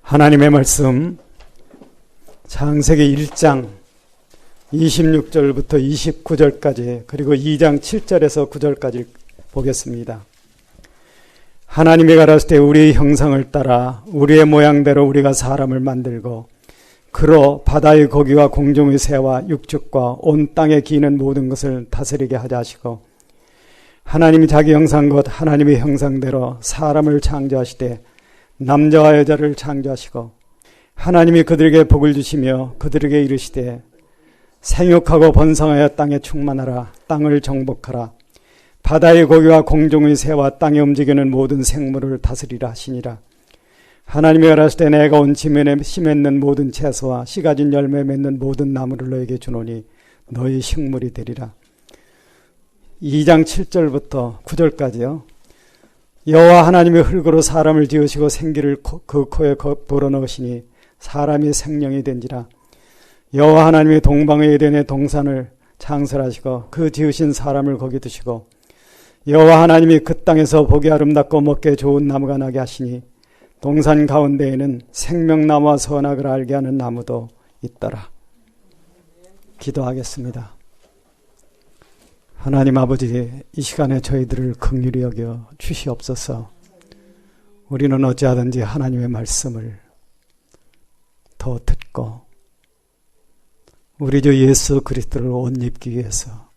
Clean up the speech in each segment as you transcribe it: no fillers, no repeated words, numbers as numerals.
하나님의 말씀 창세기 1장 26절부터 29절까지 그리고 2장 7절에서 9절까지 보겠습니다. 하나님이 가라사대 우리의 형상을 따라 우리의 모양대로 우리가 사람을 만들고 그로 바다의 고기와 공중의 새와 육축과 온 땅에 기는 모든 것을 다스리게 하자 하시고 하나님이 자기 형상 곧 하나님의 형상대로 사람을 창조하시되 남자와 여자를 창조하시고 하나님이 그들에게 복을 주시며 그들에게 이르시되 생육하고 번성하여 땅에 충만하라 땅을 정복하라 바다의 고기와 공중의 새와 땅에 움직이는 모든 생물을 다스리라 하시니라. 하나님이 가라사대 내가 온 지면에 씨 맺는 모든 채소와 씨 가진 열매 맺는 모든 나무를 너에게 주노니 너희 식물이 되리라. 2장 7절부터 9절까지요. 여호와 하나님이 흙으로 사람을 지으시고 생기를 그 코에 불어넣으시니 사람이 생명이 된지라. 여호와 하나님이 동방의 에덴의 동산을 창설하시고 그 지으신 사람을 거기 두시고 여호와 하나님이 그 땅에서 보기 아름답고 먹기 좋은 나무가 나게 하시니 동산 가운데에는 생명나무와 선악을 알게 하는 나무도 있더라. 기도하겠습니다. 하나님 아버지, 이 시간에 저희들을 긍휼히 여겨 주시옵소서. 우리는 어찌하든지 하나님의 말씀을 더 듣고 우리 주 예수 그리스도를 옷 입기 위해서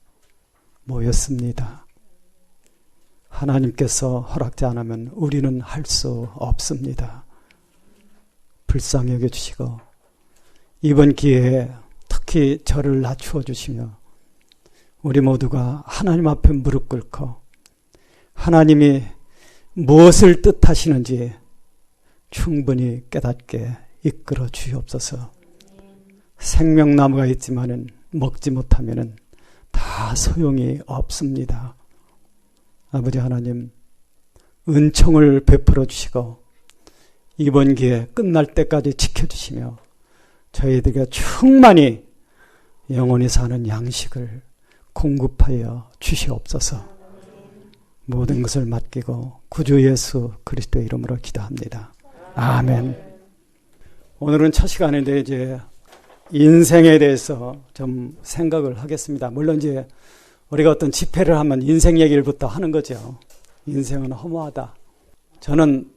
모였습니다. 하나님께서 허락지 않으면 우리는 할 수 없습니다. 불쌍히 여겨주시고 이번 기회에 특히 저를 낮추어 주시며 우리 모두가 하나님 앞에 무릎 꿇고 하나님이 무엇을 뜻하시는지 충분히 깨닫게 이끌어 주시옵소서. 생명나무가 있지만은 먹지 못하면은 다 소용이 없습니다. 아버지 하나님, 은총을 베풀어 주시고 이번 기회 끝날 때까지 지켜주시며 저희들에게 충만히 영원히 사는 양식을 공급하여 주시옵소서. 모든 것을 맡기고 구주 예수 그리스도의 이름으로 기도합니다. 아멘. 오늘은 첫 시간인데 이제 인생에 대해서 좀 생각을 하겠습니다. 물론 이제 우리가 어떤 집회를 하면 인생 얘기를부터 하는 거죠. 인생은 허무하다. 저는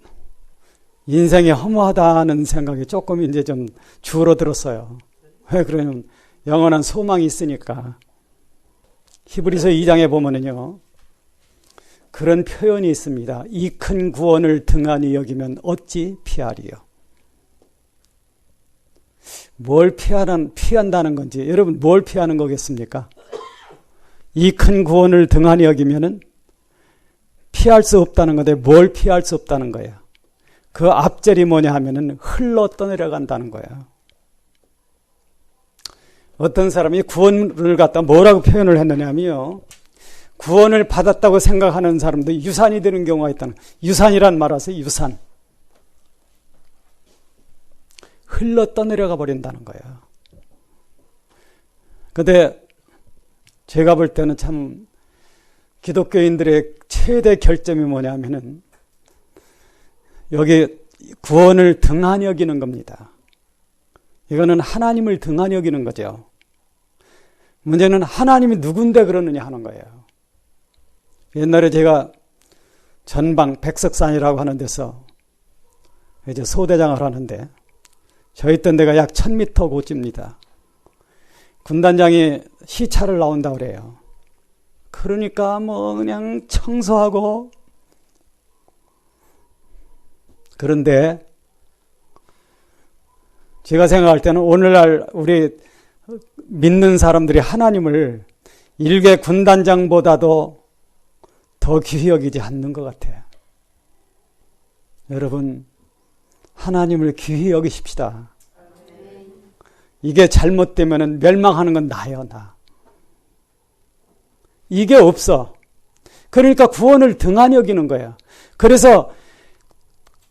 인생이 허무하다는 생각이 조금 이제 좀 줄어들었어요. 왜 그러냐면 영원한 소망이 있으니까. 히브리서 2장에 보면은요, 그런 표현이 있습니다. 이 큰 구원을 등한히 여기면 어찌 피하리요. 뭘 피한다는 건지, 여러분 뭘 피하는 거겠습니까? 이 큰 구원을 등한히 여기면은 피할 수 없다는 건데 뭘 피할 수 없다는 거예요. 그 앞절이 뭐냐 하면은 흘러 떠내려간다는 거예요. 어떤 사람이 구원을 갖다 뭐라고 표현을 했느냐 하면요, 구원을 받았다고 생각하는 사람도 유산이 되는 경우가 있다는, 유산이란 말 아세요? 유산. 흘러 떠내려가 버린다는 거예요. 근데 제가 볼 때는 참 기독교인들의 최대 결점이 뭐냐 하면은 여기 구원을 등한히 여기는 겁니다. 이거는 하나님을 등한히 여기는 거죠. 문제는 하나님이 누군데 그러느냐 하는 거예요. 옛날에 제가 전방 백석산이라고 하는 데서 이제 소대장을 하는데 저 있던 데가 약 1000m 고지입니다. 군단장이 시차를 나온다고 그래요. 그러니까 뭐 그냥 청소하고, 그런데 제가 생각할 때는 오늘날 우리 믿는 사람들이 하나님을 일개 군단장보다도 더 귀히 여기지 않는 것 같아요. 여러분, 하나님을 귀히 여기십시다. 이게 잘못되면 멸망하는 건 나예요, 나. 이게 없어. 그러니까 구원을 등한히 여기는 거예요. 그래서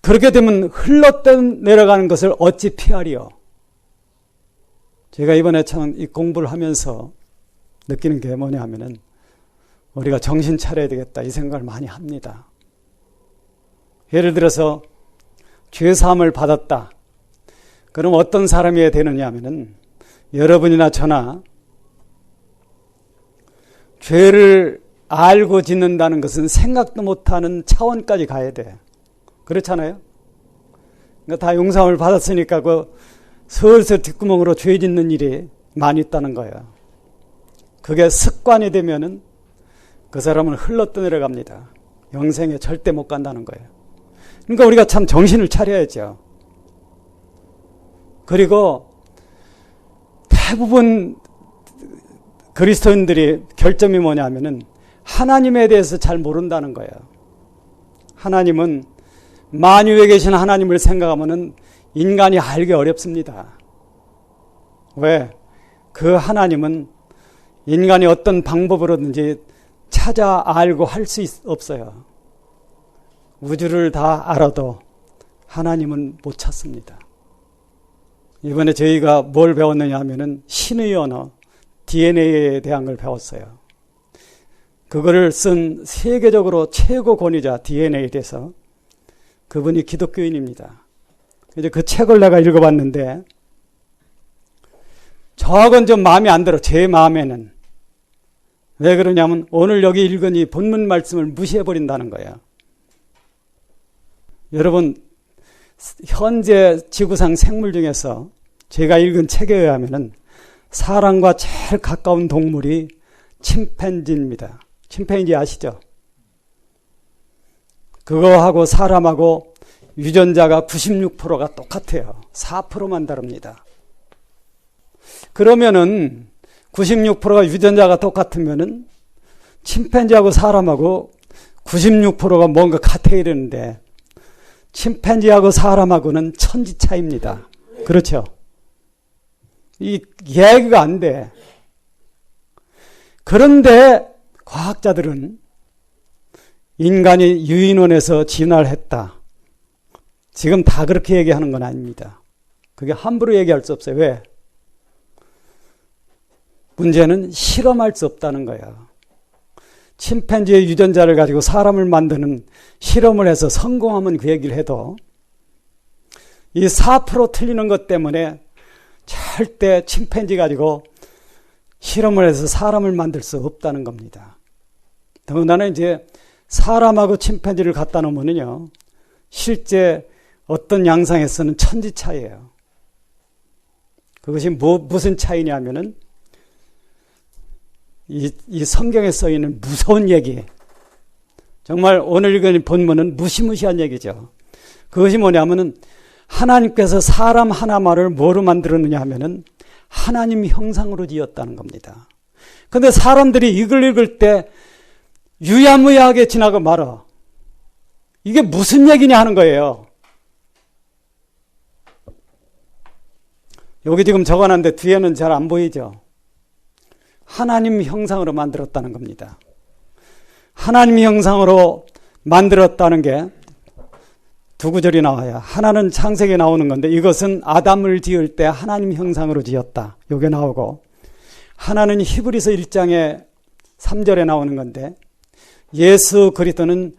그렇게 되면 흘러내려가는 것을 어찌 피하리요. 제가 이번에 참 이 공부를 하면서 느끼는 게 뭐냐 하면은 우리가 정신 차려야 되겠다 이 생각을 많이 합니다. 예를 들어서 죄사함을 받았다. 그럼 어떤 사람이 되느냐 하면은 여러분이나 저나 죄를 알고 짓는다는 것은 생각도 못하는 차원까지 가야 돼. 그렇잖아요? 그러니까 다 용서를 받았으니까 그 슬슬 뒷구멍으로 죄 짓는 일이 많이 있다는 거예요. 그게 습관이 되면은 그 사람은 흘러떠내려갑니다. 영생에 절대 못 간다는 거예요. 그러니까 우리가 참 정신을 차려야죠. 그리고 대부분 그리스도인들이 결점이 뭐냐면은 하나님에 대해서 잘 모른다는 거예요. 하나님은 만유에 계신 하나님을 생각하면은 인간이 알기 어렵습니다. 왜? 그 하나님은 인간이 어떤 방법으로든지 찾아 알고 할 수 없어요. 우주를 다 알아도 하나님은 못 찾습니다. 이번에 저희가 뭘 배웠느냐 하면은 신의 언어, DNA에 대한 걸 배웠어요. 그거를 쓴 세계적으로 최고 권위자 DNA에 대해서 그분이 기독교인입니다. 이제 그 책을 내가 읽어봤는데 저하고는 좀 마음에 안 들어. 제 마음에는. 왜 그러냐면 오늘 여기 읽은 이 본문 말씀을 무시해버린다는 거예요. 여러분, 현재 지구상 생물 중에서 제가 읽은 책에 의하면은 사람과 제일 가까운 동물이 침팬지입니다. 침팬지 아시죠? 그거하고 사람하고 유전자가 96%가 똑같아요. 4%만 다릅니다. 그러면은 96%가 유전자가 똑같으면은 침팬지하고 사람하고 96%가 뭔가 같아야 되는데 침팬지하고 사람하고는 천지 차이입니다. 그렇죠? 이 얘기가 안 돼. 그런데 과학자들은 인간이 유인원에서 진화를 했다. 지금 다 그렇게 얘기하는 건 아닙니다. 그게 함부로 얘기할 수 없어요. 왜? 문제는 실험할 수 없다는 거예요. 침팬지의 유전자를 가지고 사람을 만드는 실험을 해서 성공하면 그 얘기를 해도 이 4% 틀리는 것 때문에 절대 침팬지 가지고 실험을 해서 사람을 만들 수 없다는 겁니다. 더군다나 이제 사람하고 침팬지를 갖다 놓으면요, 실제 어떤 양상에서는 천지 차이예요. 그것이 무슨 차이냐면은 이 성경에 써 있는 무서운 얘기, 정말 오늘 읽은 본문은 무시무시한 얘기죠. 그것이 뭐냐면은 하나님께서 사람 하나만을 뭐로 만들었느냐 하면은 하나님 형상으로 지었다는 겁니다. 그런데 사람들이 이걸 읽을 때 유야무야하게 지나고 말아. 이게 무슨 얘기냐 하는 거예요. 여기 지금 적어놨는데 뒤에는 잘 안 보이죠? 하나님 형상으로 만들었다는 겁니다. 하나님 형상으로 만들었다는 게 두 구절이 나와요. 하나는 창세기에 나오는 건데 이것은 아담을 지을 때 하나님 형상으로 지었다. 이게 나오고, 하나는 히브리서 1장에 3절에 나오는 건데 예수 그리스도는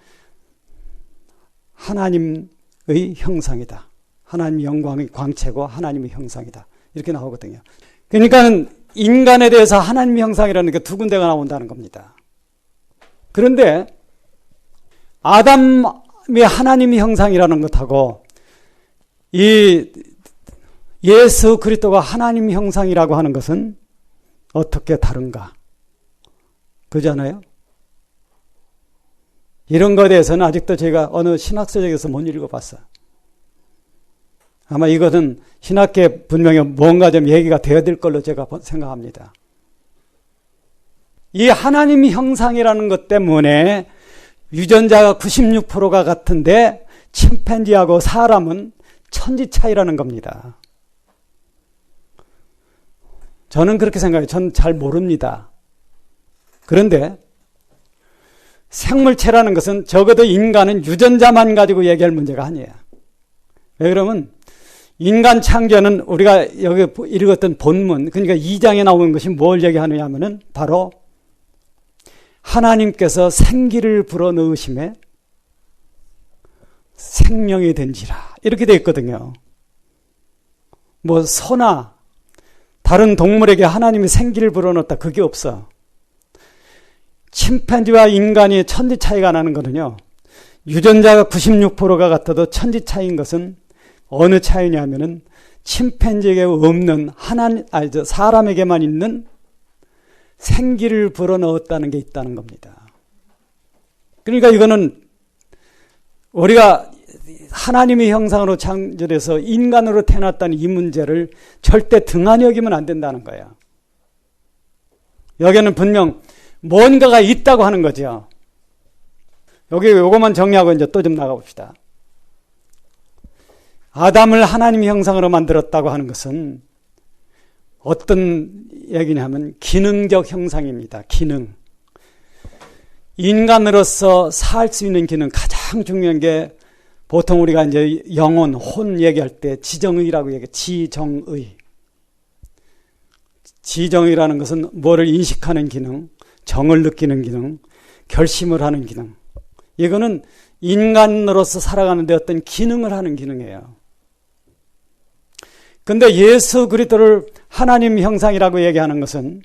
하나님의 형상이다. 하나님 영광의 광채고 하나님의 형상이다. 이렇게 나오거든요. 그러니까 인간에 대해서 하나님 형상이라는 게 두 군데가 나온다는 겁니다. 그런데 아담의 하나님의 형상이라는 것하고 이 예수 그리스도가 하나님 형상이라고 하는 것은 어떻게 다른가? 그잖아요? 이런 것에 대해서는 아직도 제가 어느 신학서적에서 못 읽어봤어요. 아마 이것은 신학계 분명히 뭔가 좀 얘기가 되어야 될 걸로 제가 생각합니다. 이 하나님 형상이라는 것 때문에 유전자가 96%가 같은데 침팬지하고 사람은 천지 차이라는 겁니다. 저는 그렇게 생각해요. 저는 잘 모릅니다. 그런데 생물체라는 것은 적어도 인간은 유전자만 가지고 얘기할 문제가 아니에요. 왜 그러면 인간 창조는 우리가 여기 읽었던 본문, 그러니까 2장에 나오는 것이 뭘 얘기하느냐 하면은 바로 하나님께서 생기를 불어넣으심에 생명이 된지라 이렇게 되어 있거든요. 뭐 소나 다른 동물에게 하나님이 생기를 불어넣었다. 그게 없어. 침팬지와 인간이 천지 차이가 나는 거는요. 유전자가 96%가 같아도 천지 차이인 것은 어느 차이냐면은 침팬지에게 없는 사람에게만 있는 생기를 불어넣었다는 게 있다는 겁니다. 그러니까 이거는 우리가 하나님의 형상으로 창조돼서 인간으로 태어났다는 이 문제를 절대 등한히 여기면 안 된다는 거예요. 여기는 분명 뭔가가 있다고 하는 거죠. 여기 요거만 정리하고 이제 또 좀 나가봅시다. 아담을 하나님의 형상으로 만들었다고 하는 것은 어떤 얘기냐면 기능적 형상입니다. 기능. 인간으로서 살 수 있는 기능, 가장 중요한 게 보통 우리가 이제 영혼, 혼 얘기할 때 지정의라고 얘기해요. 지정의. 지정의라는 것은 뭐를 인식하는 기능, 정을 느끼는 기능, 결심을 하는 기능. 이거는 인간으로서 살아가는데 어떤 기능을 하는 기능이에요. 근데 예수 그리스도를 하나님 형상이라고 얘기하는 것은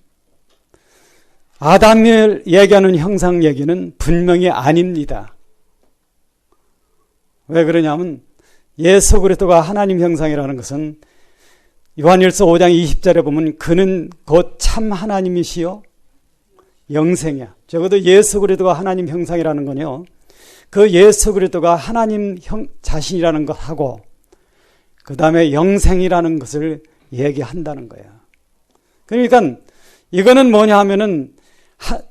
아담을 얘기하는 형상 얘기는 분명히 아닙니다. 왜 그러냐면 예수 그리스도가 하나님 형상이라는 것은 요한일서 5장 20절에 보면 그는 곧 참 하나님이시요 영생이야. 적어도 예수 그리스도가 하나님 형상이라는 건요. 그 예수 그리스도가 하나님 자신이라는 것하고 그 다음에 영생이라는 것을 얘기한다는 거예요. 그러니까 이거는 뭐냐 하면은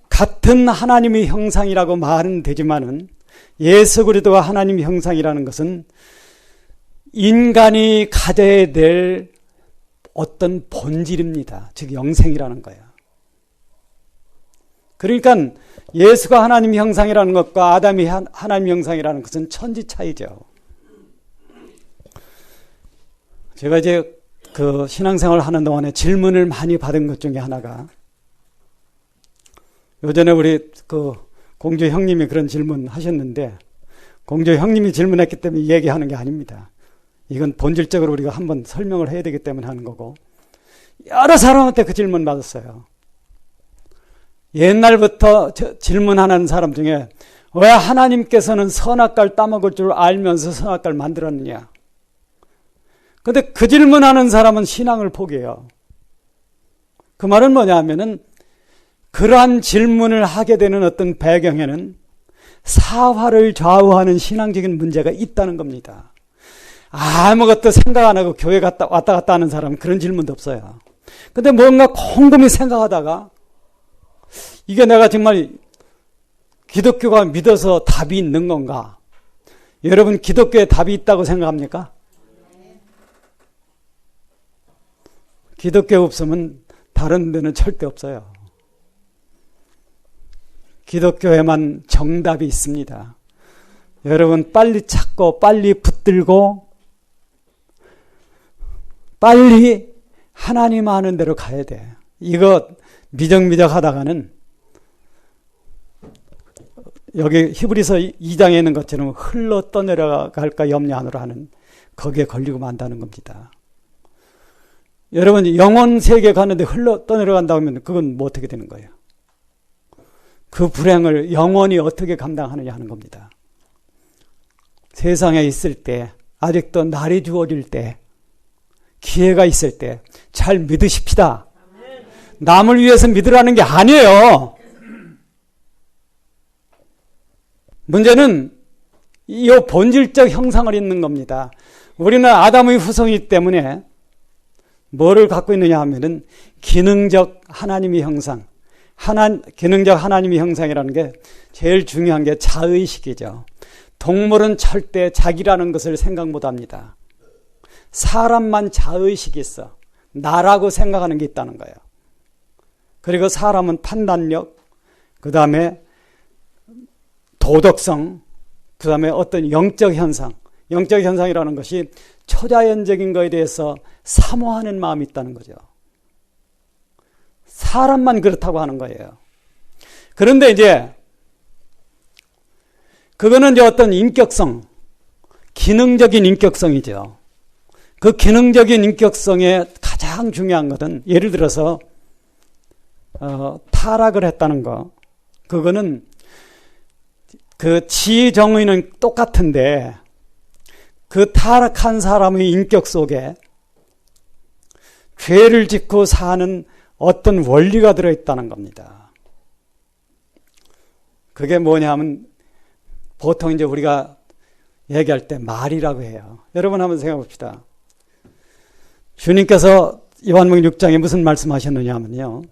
같은 하나님의 형상이라고 말은 되지만은 예수 그리스도가 하나님의 형상이라는 것은 인간이 가져야 될 어떤 본질입니다. 즉 영생이라는 거예요. 그러니까 예수가 하나님 형상이라는 것과 아담이 하나님 형상이라는 것은 천지 차이죠. 제가 이제 그 신앙생활 하는 동안에 질문을 많이 받은 것 중에 하나가 요전에 우리 그 공주 형님이 그런 질문 하셨는데 공주 형님이 질문했기 때문에 얘기하는 게 아닙니다. 이건 본질적으로 우리가 한번 설명을 해야 되기 때문에 하는 거고 여러 사람한테 그 질문 받았어요. 옛날부터 질문하는 사람 중에 왜 하나님께서는 선악과를 따먹을 줄 알면서 선악과를 만들었느냐. 근데 그 질문하는 사람은 신앙을 포기해요. 그 말은 뭐냐 하면은 그러한 질문을 하게 되는 어떤 배경에는 사화를 좌우하는 신앙적인 문제가 있다는 겁니다. 아무것도 생각 안 하고 교회 왔다 갔다 하는 사람은 그런 질문도 없어요. 근데 뭔가 곰곰이 생각하다가 이게 내가 정말 기독교가 믿어서 답이 있는 건가? 여러분 기독교에 답이 있다고 생각합니까? 기독교 없으면 다른 데는 절대 없어요. 기독교에만 정답이 있습니다. 여러분 빨리 찾고 빨리 붙들고 빨리 하나님 하는 대로 가야 돼. 이거 미적미적 하다가는 여기 히브리서 2장에 있는 것처럼 흘러 떠내려갈까 염려하느라 하는 거기에 걸리고 만다는 겁니다. 여러분 영혼 세계에 가는데 흘러 떠내려간다고 하면 그건 뭐 어떻게 되는 거예요? 그 불행을 영혼이 어떻게 감당하느냐 하는 겁니다. 세상에 있을 때 아직도 날이 주어질 때 기회가 있을 때 잘 믿으십시다. 남을 위해서 믿으라는 게 아니에요. 문제는 이 본질적 형상을 있는 겁니다. 우리는 아담의 후손이기 때문에 뭐를 갖고 있느냐 하면은 기능적 하나님의 형상, 기능적 하나님의 형상이라는 게 제일 중요한 게 자의식이죠. 동물은 절대 자기라는 것을 생각 못합니다. 사람만 자의식이 있어. 나라고 생각하는 게 있다는 거예요. 그리고 사람은 판단력, 그 다음에 도덕성, 그 다음에 어떤 영적 현상, 영적 현상이라는 것이 초자연적인 것에 대해서 사모하는 마음이 있다는 거죠. 사람만 그렇다고 하는 거예요. 그런데 이제 그거는 이제 어떤 인격성, 기능적인 인격성이죠. 그 기능적인 인격성에 가장 중요한 것은 예를 들어서 타락을 했다는 거. 그거는 그 지위 정의는 똑같은데 그 타락한 사람의 인격 속에 죄를 짓고 사는 어떤 원리가 들어있다는 겁니다. 그게 뭐냐면 보통 이제 우리가 얘기할 때 말이라고 해요. 여러분 한번 생각해 봅시다. 주님께서 요한복음 6장에 무슨 말씀하셨느냐 하면요.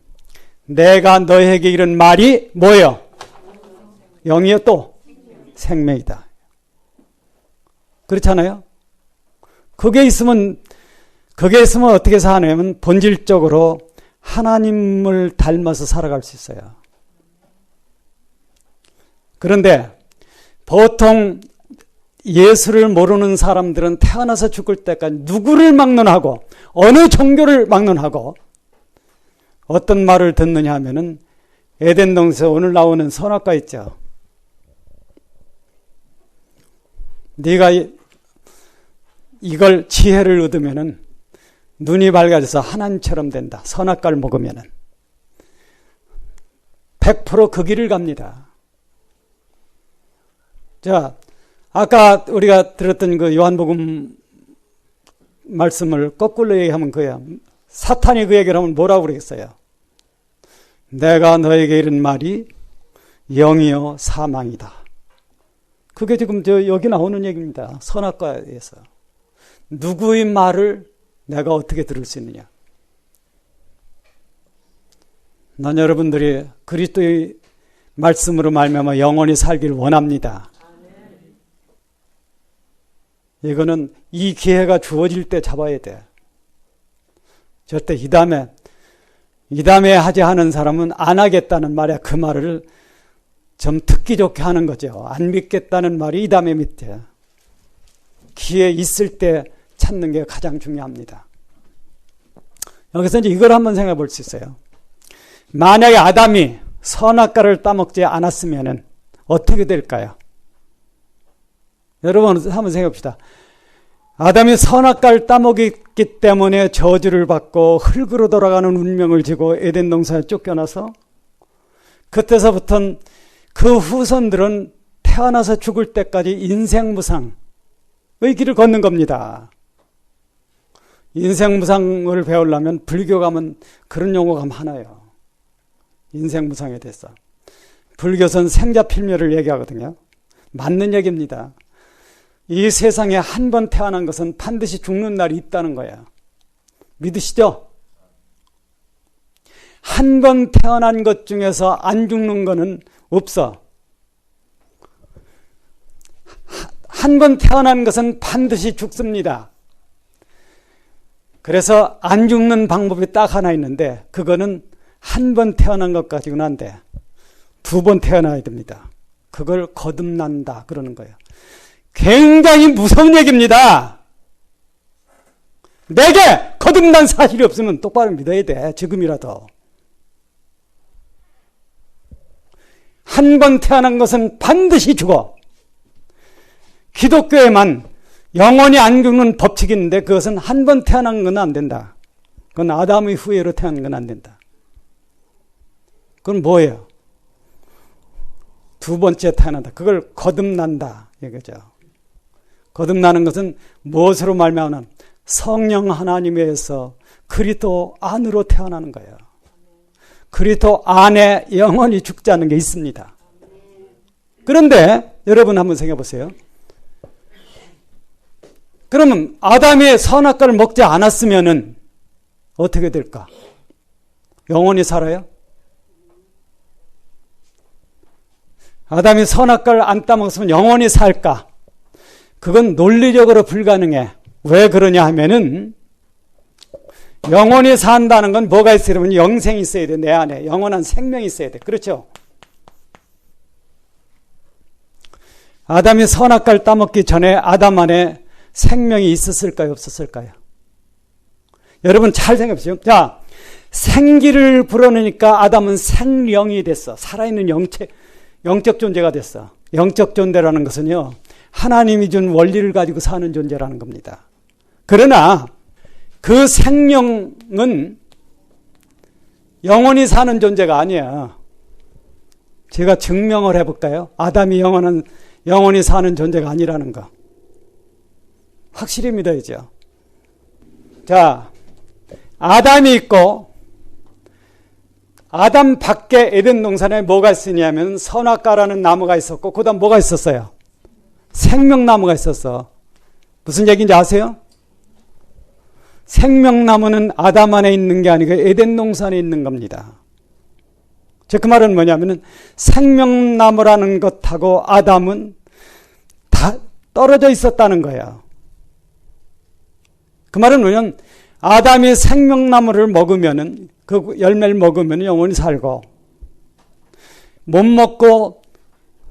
내가 너에게 이른 말이 뭐예요? 영이요 또 생명이다. 그렇잖아요? 그게 있으면 어떻게 사냐면 본질적으로 하나님을 닮아서 살아갈 수 있어요. 그런데 보통 예수를 모르는 사람들은 태어나서 죽을 때까지 누구를 막론하고 어느 종교를 막론하고 어떤 말을 듣느냐 하면은 에덴 동산에서 오늘 나오는 선악과 있죠. 네가 이걸 지혜를 얻으면은 눈이 밝아져서 하나님처럼 된다. 선악과를 먹으면은 100% 그 길을 갑니다. 자, 아까 우리가 들었던 그 요한복음 말씀을 거꾸로 얘기하면 그야. 사탄이 그 얘기를 하면 뭐라고 그러겠어요? 내가 너에게 이른 말이 영이요 사망이다. 그게 지금 여기 나오는 얘기입니다. 선악과에서. 누구의 말을 내가 어떻게 들을 수 있느냐? 난 여러분들이 그리스도의 말씀으로 말미암아 영원히 살기를 원합니다. 이거는 이 기회가 주어질 때 잡아야 돼. 절대 이 다음에 하지 않은 사람은 안 하겠다는 말이야. 그 말을 좀 듣기 좋게 하는 거죠. 안 믿겠다는 말이 이 다음에 믿대. 기회 있을 때 찾는 게 가장 중요합니다. 여기서 이제 이걸 한번 생각해 볼 수 있어요. 만약에 아담이 선악과를 따먹지 않았으면 어떻게 될까요? 여러분 한번 생각해 봅시다. 아담이 선악과를 따먹었기 때문에 저주를 받고 흙으로 돌아가는 운명을 지고 에덴 동산에 쫓겨나서 그때서부터는 그 후손들은 태어나서 죽을 때까지 인생무상의 길을 걷는 겁니다. 인생무상을 배우려면 불교 가면 그런 용어가 많아요. 인생무상에 대해서. 불교선 생자필멸을 얘기하거든요. 맞는 얘기입니다. 이 세상에 한 번 태어난 것은 반드시 죽는 날이 있다는 거예요. 믿으시죠? 한 번 태어난 것 중에서 안 죽는 거는 없어. 한 번 태어난 것은 반드시 죽습니다. 그래서 안 죽는 방법이 딱 하나 있는데 그거는 한 번 태어난 것 가지고는 안 돼. 2번 태어나야 됩니다. 그걸 거듭난다 그러는 거예요. 굉장히 무서운 얘기입니다. 내게 거듭난 사실이 없으면 똑바로 믿어야 돼. 지금이라도. 한 번 태어난 것은 반드시 죽어. 기독교에만 영원히 안 죽는 법칙이 있는데 그것은 한 번 태어난 건 안 된다. 그건 아담의 후예로 태어난 건 안 된다. 그건 뭐예요? 2번째 태어난다. 그걸 거듭난다. 이거죠. 거듭나는 것은 무엇으로 말미암아 성령 하나님에서 그리스도 안으로 태어나는 거예요. 그리스도 안에 영원히 죽지 않는 게 있습니다. 그런데 여러분 한번 생각해 보세요. 그러면 아담이 선악과를 먹지 않았으면은 어떻게 될까? 영원히 살아요? 아담이 선악과를 안 따먹었으면 영원히 살까? 그건 논리적으로 불가능해. 왜 그러냐 하면은 영원히 산다는 건 뭐가 있어야 되면 영생이 있어야 돼. 내 안에 영원한 생명이 있어야 돼. 그렇죠? 아담이 선악과를 따먹기 전에 아담 안에 생명이 있었을까요? 없었을까요? 여러분 잘 생각해 보세요. 자, 생기를 불어넣으니까 아담은 생령이 됐어. 살아있는 영적 존재가 됐어. 영적 존재라는 것은요, 하나님이 준 원리를 가지고 사는 존재라는 겁니다. 그러나 그 생명은 영원히 사는 존재가 아니야. 제가 증명을 해볼까요? 아담이 영원히 사는 존재가 아니라는 거. 확실히 믿어야죠. 자, 아담이 있고 아담 밖에 에덴 동산에 뭐가 있으냐면 선악과라는 나무가 있었고 그 다음 뭐가 있었어요? 생명나무가 있었어. 무슨 얘기인지 아세요? 생명나무는 아담 안에 있는 게 아니고 에덴 동산에 있는 겁니다. 즉 그 말은 뭐냐면 생명나무라는 것하고 아담은 다 떨어져 있었다는 거예요. 그 말은 뭐냐면 아담이 생명나무를 먹으면은 그 열매를 먹으면 영원히 살고 못 먹고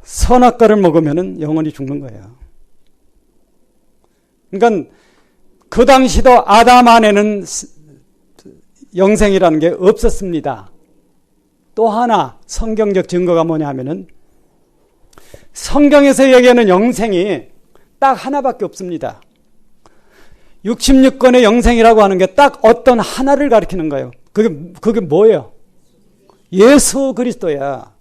선악과를 먹으면 영원히 죽는 거예요. 그러니까 그 당시도 아담 안에는 영생이라는 게 없었습니다. 또 하나 성경적 증거가 뭐냐 하면은 성경에서 얘기하는 영생이 딱 하나밖에 없습니다. 66권의 영생이라고 하는 게 딱 어떤 하나를 가리키는 거예요. 그게 뭐예요? 예수 그리스도야.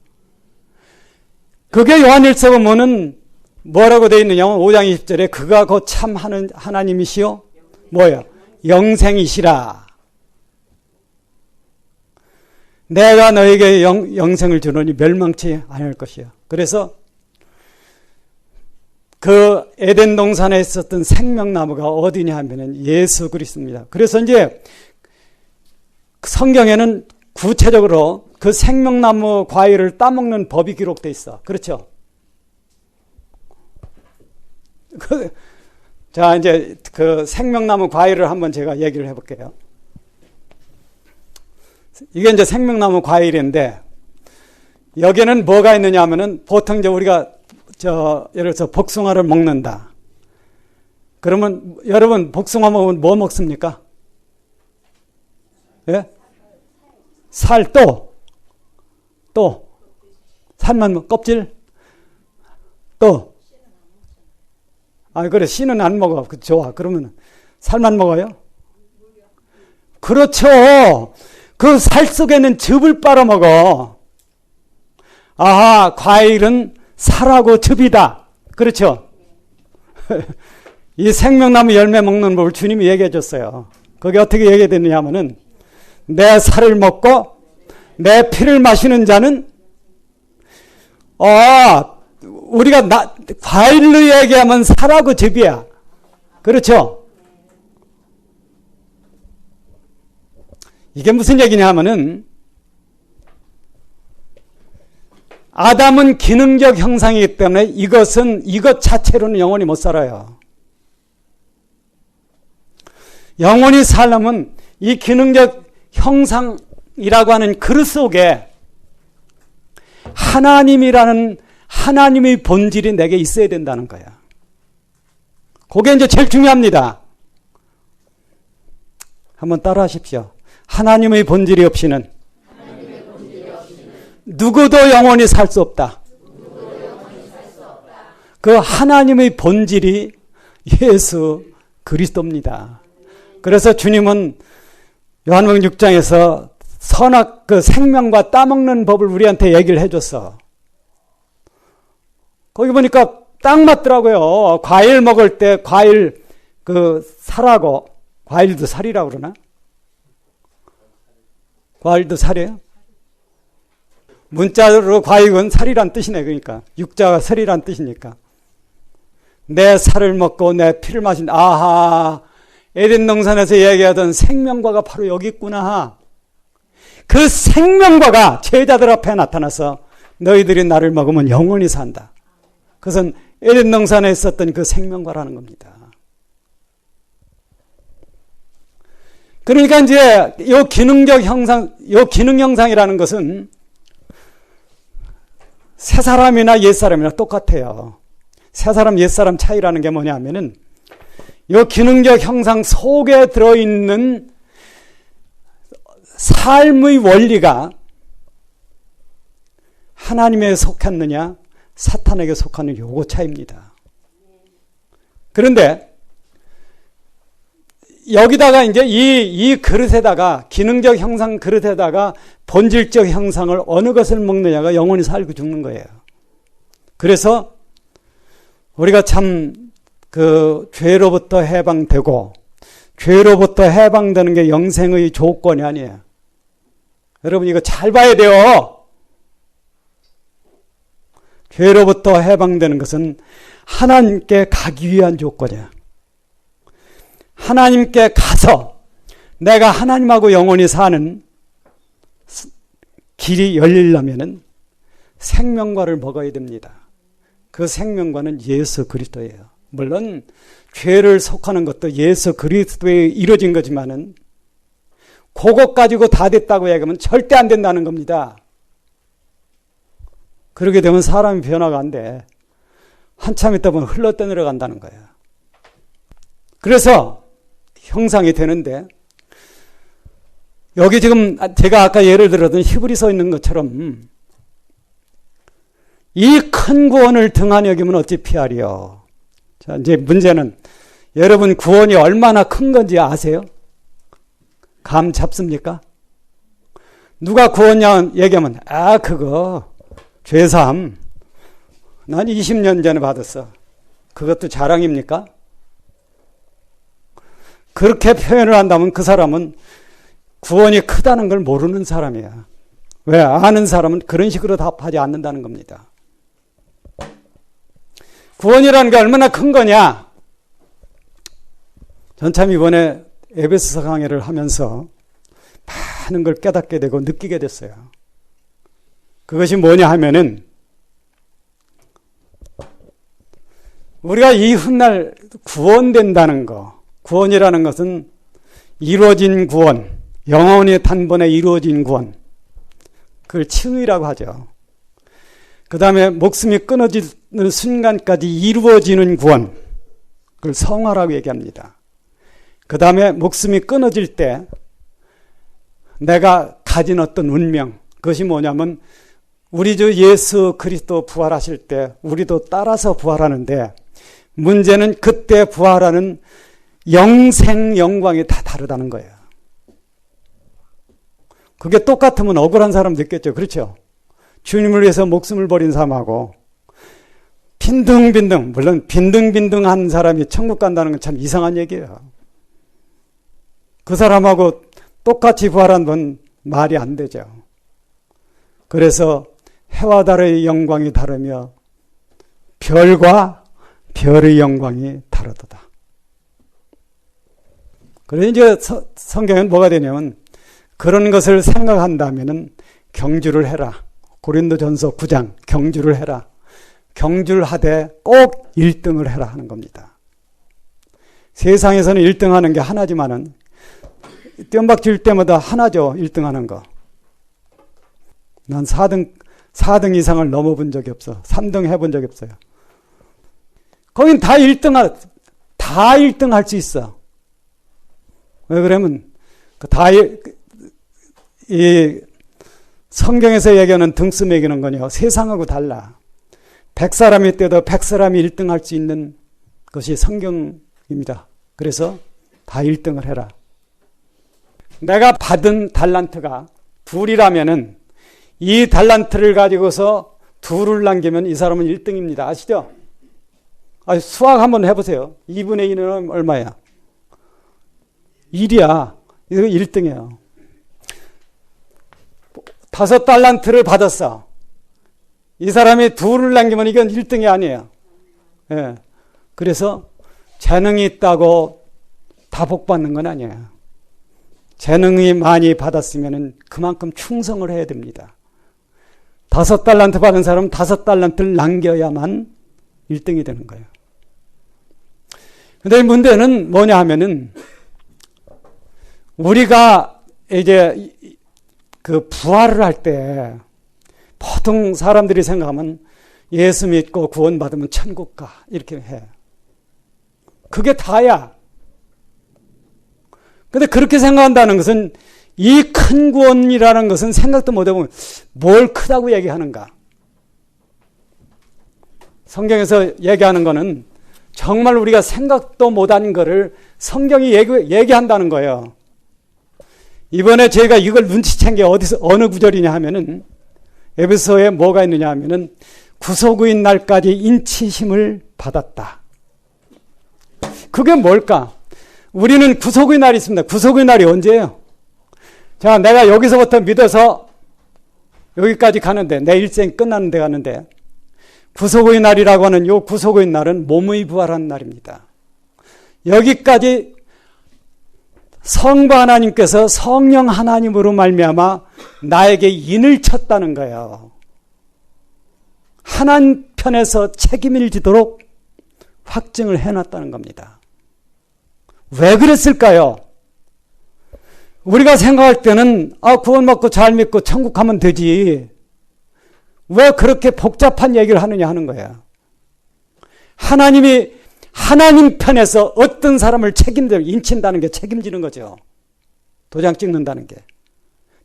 그게 요한일서 보면은 뭐라고 되어 있느냐면 5장 20절에 그가 곧 참 하나님이시요 뭐예요? 영생이시라. 내가 너에게 영생을 주노니 멸망치 않을 것이야. 그래서 그 에덴 동산에 있었던 생명나무가 어디냐 하면은 예수 그리스도입니다. 그래서 이제 성경에는 구체적으로 그 생명나무 과일을 따먹는 법이 기록되어 있어. 그렇죠? 자, 이제 그 생명나무 과일을 한번 제가 얘기를 해볼게요. 이게 이제 생명나무 과일인데, 여기는 뭐가 있느냐 하면은 보통 이제 우리가 예를 들어서 복숭아를 먹는다. 그러면 여러분 복숭아 먹으면 뭐 먹습니까? 예? 살 또 살만 껍질 또 그래 씨는 안 먹어. 좋아. 그러면 살만 먹어요? 그렇죠. 그 살 속에는 즙을 빨아먹어. 아하, 과일은 살하고 즙이다. 그렇죠? 이 생명나무 열매 먹는 법을 주님이 얘기해 줬어요. 그게 어떻게 얘기되느냐 하면은 내 살을 먹고 내 피를 마시는 자는 우리가 과일로 얘기하면 살하고 즙이야. 그렇죠? 이게 무슨 얘기냐 하면은 아담은 기능적 형상이기 때문에 이것 자체로는 영원히 못 살아요. 영원히 살려면 이 기능적 형상이라고 하는 그릇 속에 하나님이라는 하나님의 본질이 내게 있어야 된다는 거야. 그게 이제 제일 중요합니다. 한번 따라 하십시오. 하나님의 본질이 없이는 누구도 영원히 살 수 없다. 그 하나님의 본질이 예수 그리스도입니다. 그래서 주님은 요한복음 6장에서 그 생명과 따먹는 법을 우리한테 얘기를 해줬어. 거기 보니까 딱 맞더라고요. 과일 먹을 때 과일 살하고 과일도 살이라고 그러나? 과일도 살이에요? 문자로 과일은 살이란 뜻이네. 그러니까 육자가 살이란 뜻이니까 내 살을 먹고 내 피를 마신다. 아하, 에덴 동산에서 얘기하던 생명과가 바로 여기 있구나. 그 생명과가 제자들 앞에 나타나서 너희들이 나를 먹으면 영원히 산다. 그것은 에덴 동산에 있었던 그 생명과라는 겁니다. 그러니까 이제 이 기능적 형상, 이 기능 형상이라는 것은 새 사람이나 옛 사람이나 똑같아요. 새 사람, 옛 사람 차이라는 게 뭐냐 하면은 이 기능적 형상 속에 들어있는 삶의 원리가 하나님에게 속했느냐 사탄에게 속하는 요거 차이입니다. 그런데 여기다가 이제 이 그릇에다가, 기능적 형상 그릇에다가 본질적 형상을 어느 것을 먹느냐가 영원히 살고 죽는 거예요. 그래서 우리가 참 그 죄로부터 해방되고, 죄로부터 해방되는 게 영생의 조건이 아니에요. 여러분 이거 잘 봐야 돼요. 죄로부터 해방되는 것은 하나님께 가기 위한 조건이야. 하나님께 가서 내가 하나님하고 영원히 사는 길이 열리려면은 생명과를 먹어야 됩니다. 그 생명과는 예수 그리스도예요. 물론 죄를 속하는 것도 예수 그리스도에 이루어진 거지만은 그것 가지고 다 됐다고 얘기하면 절대 안 된다는 겁니다. 그렇게 되면 사람이 변화가 안 돼. 한참 있다 보면 흘러떠내려간다는 거예요. 그래서 형상이 되는데, 여기 지금 제가 아까 예를 들었던 히브리서 있는 것처럼 이 큰 구원을 등한히 여기면 어찌 피하리요. 자, 이제 문제는 여러분 구원이 얼마나 큰 건지 아세요? 감 잡습니까? 누가 구원냐 얘기하면 그거 죄사함 난 20년 전에 받았어. 그것도 자랑입니까? 그렇게 표현을 한다면 그 사람은 구원이 크다는 걸 모르는 사람이야. 왜? 아는 사람은 그런 식으로 답하지 않는다는 겁니다. 구원이라는 게 얼마나 큰 거냐? 전 참 이번에 에베소서 강의를 하면서 많은 걸 깨닫게 되고 느끼게 됐어요. 그것이 뭐냐 하면은, 우리가 이 훗날 구원된다는 거, 구원이라는 것은 이루어진 구원, 영원히 단번에 이루어진 구원, 그걸 칭의라고 하죠. 그 다음에 목숨이 끊어지는 순간까지 이루어지는 구원, 그걸 성화라고 얘기합니다. 그 다음에 목숨이 끊어질 때 내가 가진 어떤 운명, 그것이 뭐냐면 우리 주 예수 그리스도 부활하실 때 우리도 따라서 부활하는데, 문제는 그때 부활하는 영생 영광이 다 다르다는 거예요. 그게 똑같으면 억울한 사람 느꼈죠. 그렇죠? 주님을 위해서 목숨을 버린 사람하고 빈둥빈둥, 물론 빈둥빈둥한 사람이 천국 간다는 건 참 이상한 얘기예요. 그 사람하고 똑같이 부활한 건 말이 안 되죠. 그래서 해와 달의 영광이 다르며 별과 별의 영광이 다르도다. 그래서 이제 성경은 뭐가 되냐면, 그런 것을 생각한다면은 경주를 해라. 고린도전서 9장 경주를 해라. 경주를 하되 꼭 1등을 해라 하는 겁니다. 세상에서는 1등 하는 게 하나지만은 똠박 질 때마다 하나죠. 1등 하는 거. 난 4등 이상을 넘어본 적이 없어. 3등 해본 적이 없어요. 거긴 다 1등 할 수 있어. 왜 그러면 이 성경에서 얘기하는 등수 매기는 거냐, 세상하고 달라. 100사람이 때도 100사람이 1등 할 수 있는 것이 성경입니다. 그래서 다 1등을 해라. 내가 받은 달란트가 둘이라면은 이 달란트를 가지고서 둘을 남기면 이 사람은 1등입니다. 아시죠? 수학 한번 해보세요. 2분의 2는 얼마야? 1이야. 이거 1등이에요. 5달란트를 받았어. 이 사람이 둘을 남기면 이건 1등이 아니에요. 예. 그래서 재능이 있다고 다 복받는 건 아니에요. 재능이 많이 받았으면 그만큼 충성을 해야 됩니다. 5달란트 받은 사람은 5달란트를 남겨야만 1등이 되는 거예요. 근데 문제는 뭐냐 하면은, 우리가 이제 그 부활을 할 때 보통 사람들이 생각하면 예수 믿고 구원받으면 천국 가 이렇게 해. 그게 다야. 근데 그렇게 생각한다는 것은, 이 큰 구원이라는 것은 생각도 못 해보면 뭘 크다고 얘기하는가. 성경에서 얘기하는 거는 정말 우리가 생각도 못한 거를 성경이 얘기한다는 거예요. 이번에 제가 이걸 눈치챈 게 어느 구절이냐 하면은 에베소에 뭐가 있느냐 하면은 구속의 날까지 인치심을 받았다. 그게 뭘까? 우리는 구속의 날이 있습니다. 구속의 날이 언제예요? 자, 내가 여기서부터 믿어서 여기까지 가는데, 내 일생 끝나는 데 가는데, 구속의 날이라고 하는 요 구속의 날은 몸의 부활한 날입니다. 여기까지 성부 하나님께서 성령 하나님으로 말미암아 나에게 인을 쳤다는 거예요. 하나님 편에서 책임을 지도록 확증을 해놨다는 겁니다. 왜 그랬을까요? 우리가 생각할 때는 구원받고 잘 믿고 천국 가면 되지. 왜 그렇게 복잡한 얘기를 하느냐 하는 거야. 하나님이 하나님 편에서 어떤 사람을 인친다는 게 책임지는 거죠. 도장 찍는다는 게.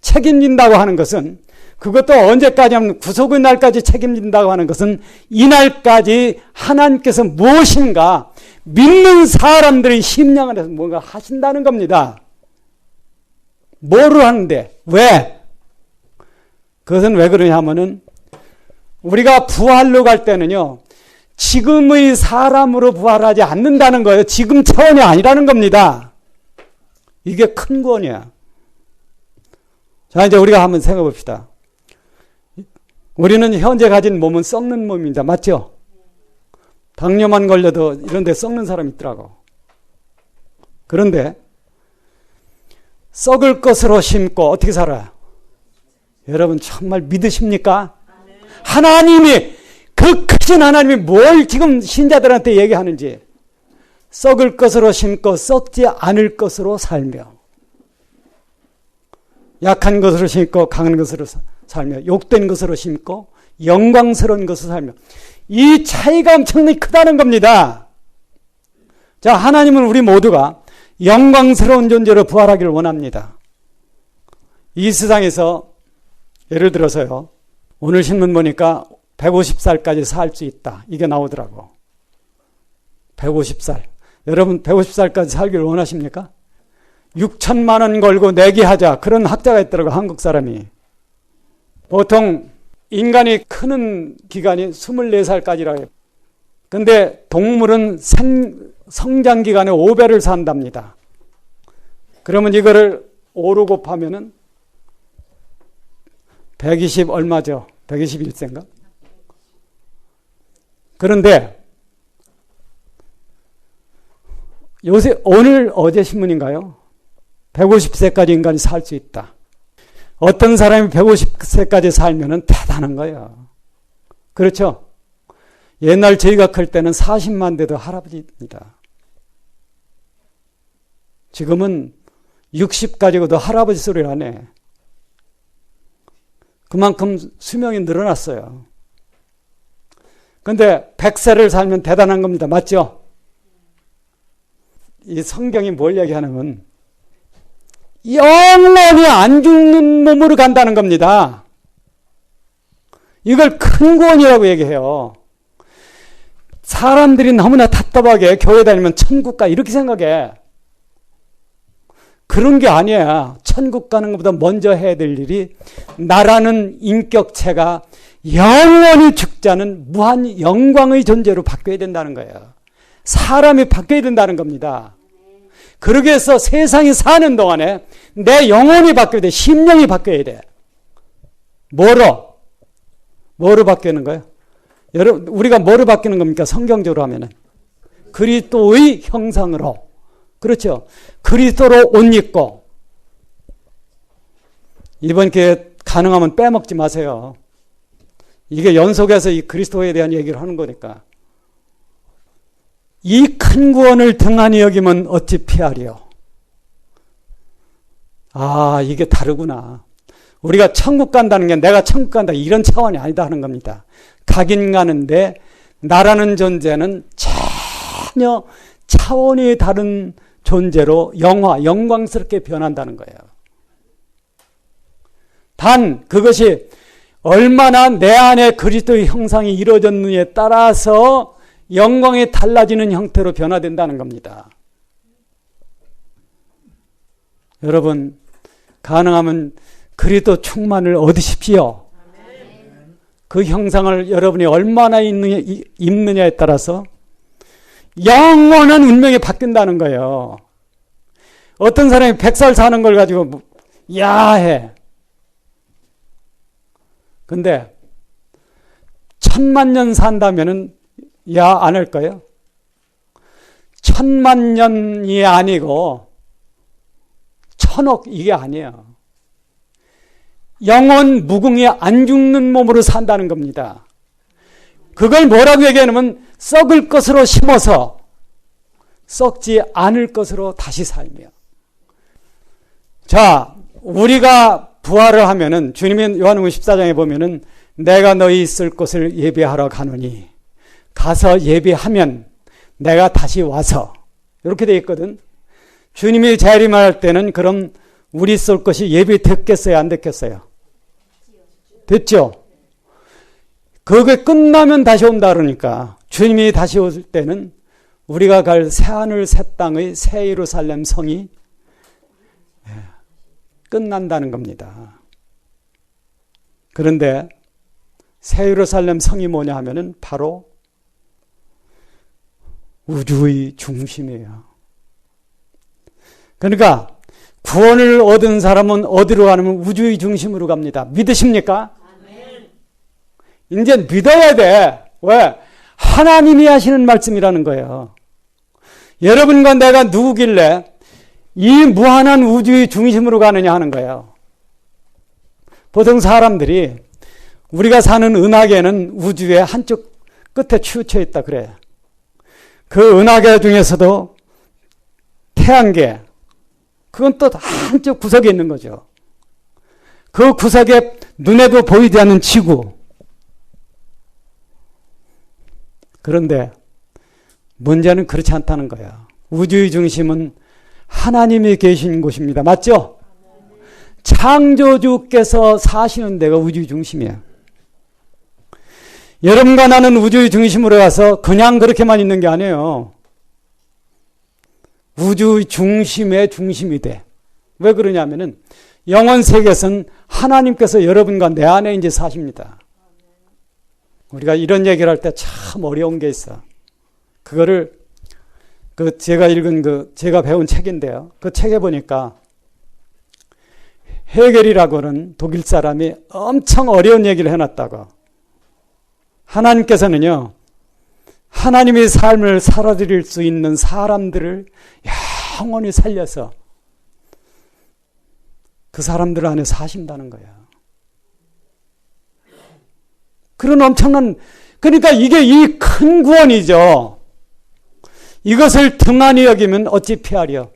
책임진다고 하는 것은 그것도 언제까지 하면 구속의 날까지 책임진다고 하는 것은 이 날까지 하나님께서 무엇인가 믿는 사람들의 심령 안에서 뭔가 하신다는 겁니다. 뭐를 하는데? 왜? 그것은 왜 그러냐 하면은 우리가 부활로 갈 때는요, 지금의 사람으로 부활하지 않는다는 거예요. 지금 차원이 아니라는 겁니다. 이게 큰 구원이야. 자, 이제 우리가 한번 생각해 봅시다. 우리는 현재 가진 몸은 썩는 몸입니다. 맞죠? 당뇨만 걸려도 이런 데 썩는 사람이 있더라고. 그런데 썩을 것으로 심고 어떻게 살아요? 여러분 정말 믿으십니까? 하나님이, 그 크신 하나님이 뭘 지금 신자들한테 얘기하는지, 썩을 것으로 심고 썩지 않을 것으로 살며, 약한 것으로 심고 강한 것으로 살며, 욕된 것으로 심고 영광스러운 것으로 살며, 이 차이가 엄청나게 크다는 겁니다. 자, 하나님은 우리 모두가 영광스러운 존재로 부활하기를 원합니다. 이 세상에서 예를 들어서요, 오늘 신문 보니까 150살까지 살 수 있다, 이게 나오더라고. 150살. 여러분 150살까지 살기를 원하십니까? 6천만 원 걸고 내기하자, 그런 학자가 있더라고, 한국 사람이. 보통 인간이 크는 기간이 24살까지라고 해요. 근데 동물은 성장 기간에 5배를 산답니다. 그러면 이거를 5로 곱하면은 120 얼마죠? 121세인가? 그런데 요새 어제 신문인가요? 150세까지 인간이 살 수 있다. 어떤 사람이 150세까지 살면은 대단한 거예요. 그렇죠? 옛날 저희가 클 때는 40만 돼도 할아버지입니다. 지금은 60 가지고도 할아버지 소리를 안 해. 그만큼 수명이 늘어났어요. 그런데 100세를 살면 대단한 겁니다. 맞죠? 이 성경이 뭘 얘기하냐면 영원히 안 죽는 몸으로 간다는 겁니다. 이걸 큰 구원이라고 얘기해요. 사람들이 너무나 답답하게 교회 다니면 천국 가 이렇게 생각해. 그런 게 아니야. 천국 가는 것보다 먼저 해야 될 일이, 나라는 인격체가 영원히 죽지 않은 무한 영광의 존재로 바뀌어야 된다는 거예요. 사람이 바뀌어야 된다는 겁니다. 그러기 위해서 세상이 사는 동안에 내 영혼이 바뀌어야 돼. 심령이 바뀌어야 돼. 뭐로 바뀌는 거예요? 여러분, 우리가 뭐로 바뀌는 겁니까? 성경적으로 하면은 그리스도의 형상으로. 그렇죠? 그리스도로 옷 입고. 이번 기회에 가능하면 빼먹지 마세요. 이게 연속해서 이 그리스도에 대한 얘기를 하는 거니까. 이 큰 구원을 등한히 여기면 어찌 피하리요? 아, 이게 다르구나. 우리가 천국 간다는 게 내가 천국 간다 이런 차원이 아니다 하는 겁니다. 가긴 가는데 나라는 존재는 전혀 차원이 다른 존재로 영광스럽게 변한다는 거예요. 단 그것이 얼마나 내 안에 그리스도의 형상이 이루어졌느냐에 따라서 영광이 달라지는 형태로 변화된다는 겁니다. 여러분, 가능하면 그리스도 충만을 얻으십시오. 그 형상을 여러분이 얼마나 입느냐에 따라서 영원한 운명이 바뀐다는 거예요. 어떤 사람이 100살 사는 걸 가지고 야해. 근데 1000만 년 산다면은 야 안 할까요? 1000만 년이 아니고 1000억 이게 아니에요. 영원 무궁이 안 죽는 몸으로 산다는 겁니다. 그걸 뭐라고 얘기하냐면 썩을 것으로 심어서 썩지 않을 것으로 다시 살며. 자, 우리가 부활을 하면은 주님이 요한복음 14장에 보면은 내가 너희 있을 곳을 예비하러 가노니 가서 예비하면 내가 다시 와서 이렇게 돼 있거든. 주님이 재림할 때는 그럼 우리 쏠 것이 예비됐겠어요? 안 됐겠어요? 됐죠? 그게 끝나면 다시 온다 그러니까 주님이 다시 올 때는 우리가 갈 새하늘 새 땅의 새 예루살렘 성이 끝난다는 겁니다. 그런데 새 예루살렘 성이 뭐냐 하면은 바로 우주의 중심이에요. 그러니까 구원을 얻은 사람은 어디로 가냐면 우주의 중심으로 갑니다. 믿으십니까? 이제 믿어야 돼. 왜? 하나님이 하시는 말씀이라는 거예요. 여러분과 내가 누구길래 이 무한한 우주의 중심으로 가느냐 하는 거예요. 보통 사람들이 우리가 사는 은하계는 우주의 한쪽 끝에 치우쳐 있다 그래. 그 은하계 중에서도 태양계, 그건 또 한쪽 구석에 있는 거죠. 그 구석에 눈에도 보이지 않는 지구. 그런데 문제는 그렇지 않다는 거야. 우주의 중심은 하나님이 계신 곳입니다. 맞죠? 창조주께서 사시는 데가 우주의 중심이에요. 여러분과 나는 우주의 중심으로 가서 그냥 그렇게만 있는 게 아니에요. 우주의 중심의 중심이 돼. 왜 그러냐면은 영원 세계에서는 하나님께서 여러분과 내 안에 이제 사십니다. 우리가 이런 얘기를 할 때 참 어려운 게 있어. 그거를 제가 읽은 제가 배운 책인데요. 그 책에 보니까 헤겔이라고는 독일 사람이 엄청 어려운 얘기를 해놨다고. 하나님께서는요, 하나님의 삶을 살아드릴 수 있는 사람들을 영원히 살려서 그 사람들 안에 사신다는 거야. 그런 엄청난, 그러니까 이게 이 큰 구원이죠. 이것을 등한히 여기면 어찌 피하려?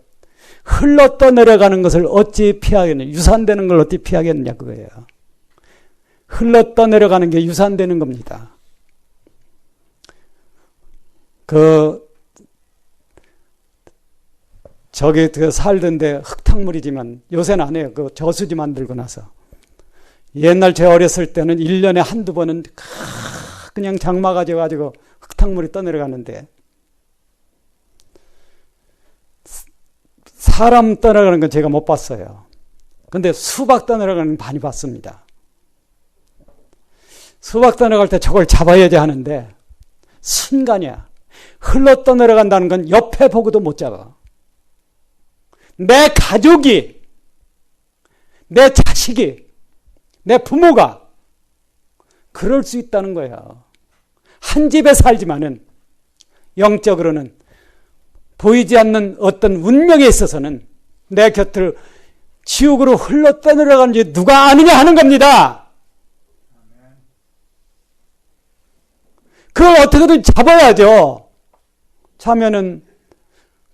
흘러 떠내려가는 것을 어찌 피하겠느냐? 유산되는 걸 어찌 피하겠느냐 그거예요. 흘러 떠내려가는 게 유산되는 겁니다. 저기 살던데 흙탕물이지만 요새는 안 해요. 그 저수지 만들고 나서. 옛날 제 어렸을 때는 1년에 한두 번은 그냥 장마 가져가지고 흙탕물이 떠내려가는데 사람 떠내려가는 건 제가 못 봤어요. 근데 수박 떠내려가는 건 많이 봤습니다. 수박 떠내려갈 때 저걸 잡아야지 하는데 순간이야. 흘러 떠내려간다는 건 옆에 보고도 못 잡아. 내 가족이, 내 자식이, 내 부모가 그럴 수 있다는 거예요. 한 집에 살지만은 영적으로는 보이지 않는 어떤 운명에 있어서는 내 곁을 지옥으로 흘러 떠내려가는지 누가 아느냐 하는 겁니다. 그걸 어떻게든 잡아야죠. 자면은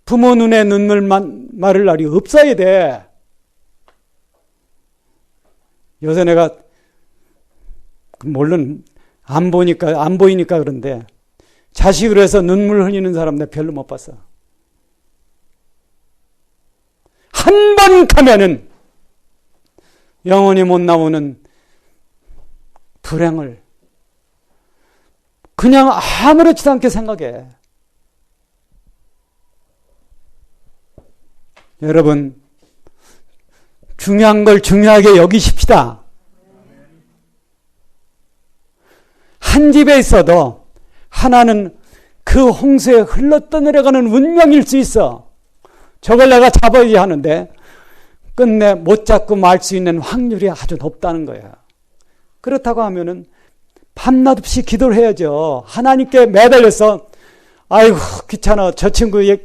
부모 눈에 눈물만 마를 날이 없어야 돼. 요새 내가 물론 안 보이니까 그런데 자식으로 해서 눈물 흘리는 사람 내가 별로 못 봤어. 한 번 가면은 영원히 못 나오는 불행을 그냥 아무렇지도 않게 생각해. 여러분, 중요한 걸 중요하게 여기십시다. 한 집에 있어도 하나는 그 홍수에 흘러떠내려가는 운명일 수 있어. 저걸 내가 잡아야지 하는데 끝내 못 잡고 말 수 있는 확률이 아주 높다는 거야. 그렇다고 하면은 밤낮 없이 기도를 해야죠. 하나님께 매달려서 아이고 귀찮아 저 친구의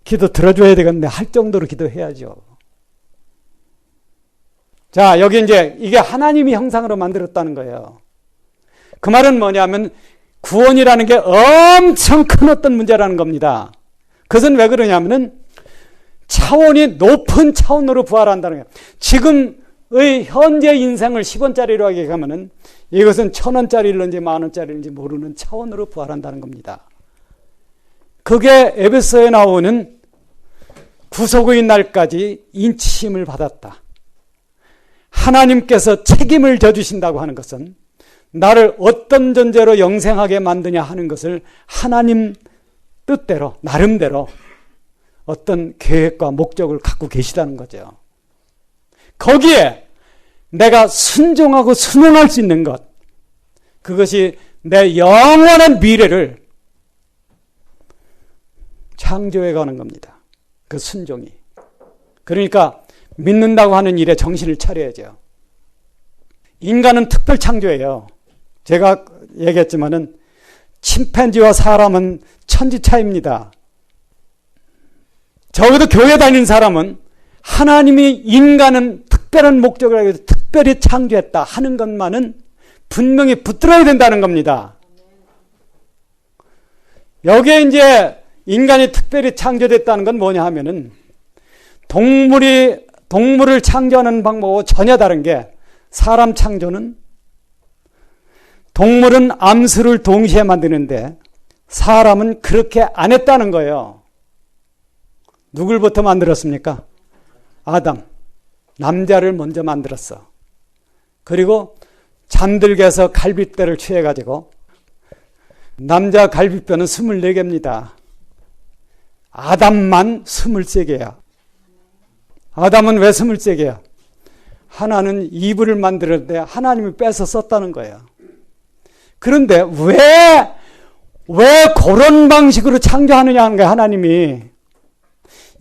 기도 들어줘야 되겠네 할 정도로 기도해야죠. 자, 여기 이제 이게 하나님이 형상으로 만들었다는 거예요. 그 말은 뭐냐면 구원이라는 게 엄청 큰 어떤 문제라는 겁니다. 그것은 왜 그러냐면은 차원이 높은 차원으로 부활한다는 거예요. 지금의 현재 인생을 10원짜리로 하게 가면은 이것은 1000원짜리인지 10,000원짜리인지 모르는 차원으로 부활한다는 겁니다. 그게 에베소에 나오는 구속의 날까지 인치심을 받았다. 하나님께서 책임을 져주신다고 하는 것은 나를 어떤 존재로 영생하게 만드냐 하는 것을 하나님 뜻대로 나름대로 어떤 계획과 목적을 갖고 계시다는 거죠. 거기에 내가 순종하고 순응할 수 있는 것, 그것이 내 영원한 미래를 창조해 가는 겁니다. 그 순종이. 그러니까 믿는다고 하는 일에 정신을 차려야죠. 인간은 특별 창조예요. 제가 얘기했지만은 침팬지와 사람은 천지 차이입니다. 적어도 교회 다니는 사람은 하나님이 인간은 특별한 목적을 위해서 특별히 창조했다 하는 것만은 분명히 붙들어야 된다는 겁니다. 여기에 이제 인간이 특별히 창조됐다는 건 뭐냐 하면은 동물을 창조하는 방법하고 전혀 다른 게 사람 창조는 동물은 암수를 동시에 만드는데 사람은 그렇게 안 했다는 거예요. 누굴부터 만들었습니까? 아담. 남자를 먼저 만들었어. 그리고 잠들게 해서 갈빗대를 취해가지고 남자 갈빗뼈는 24개입니다. 아담만 23개야. 아담은 왜 23개야? 하나는 이불을 만들었는데 하나님이 뺏어 썼다는 거예요. 그런데 왜 그런 방식으로 창조하느냐 하는 거야, 하나님이.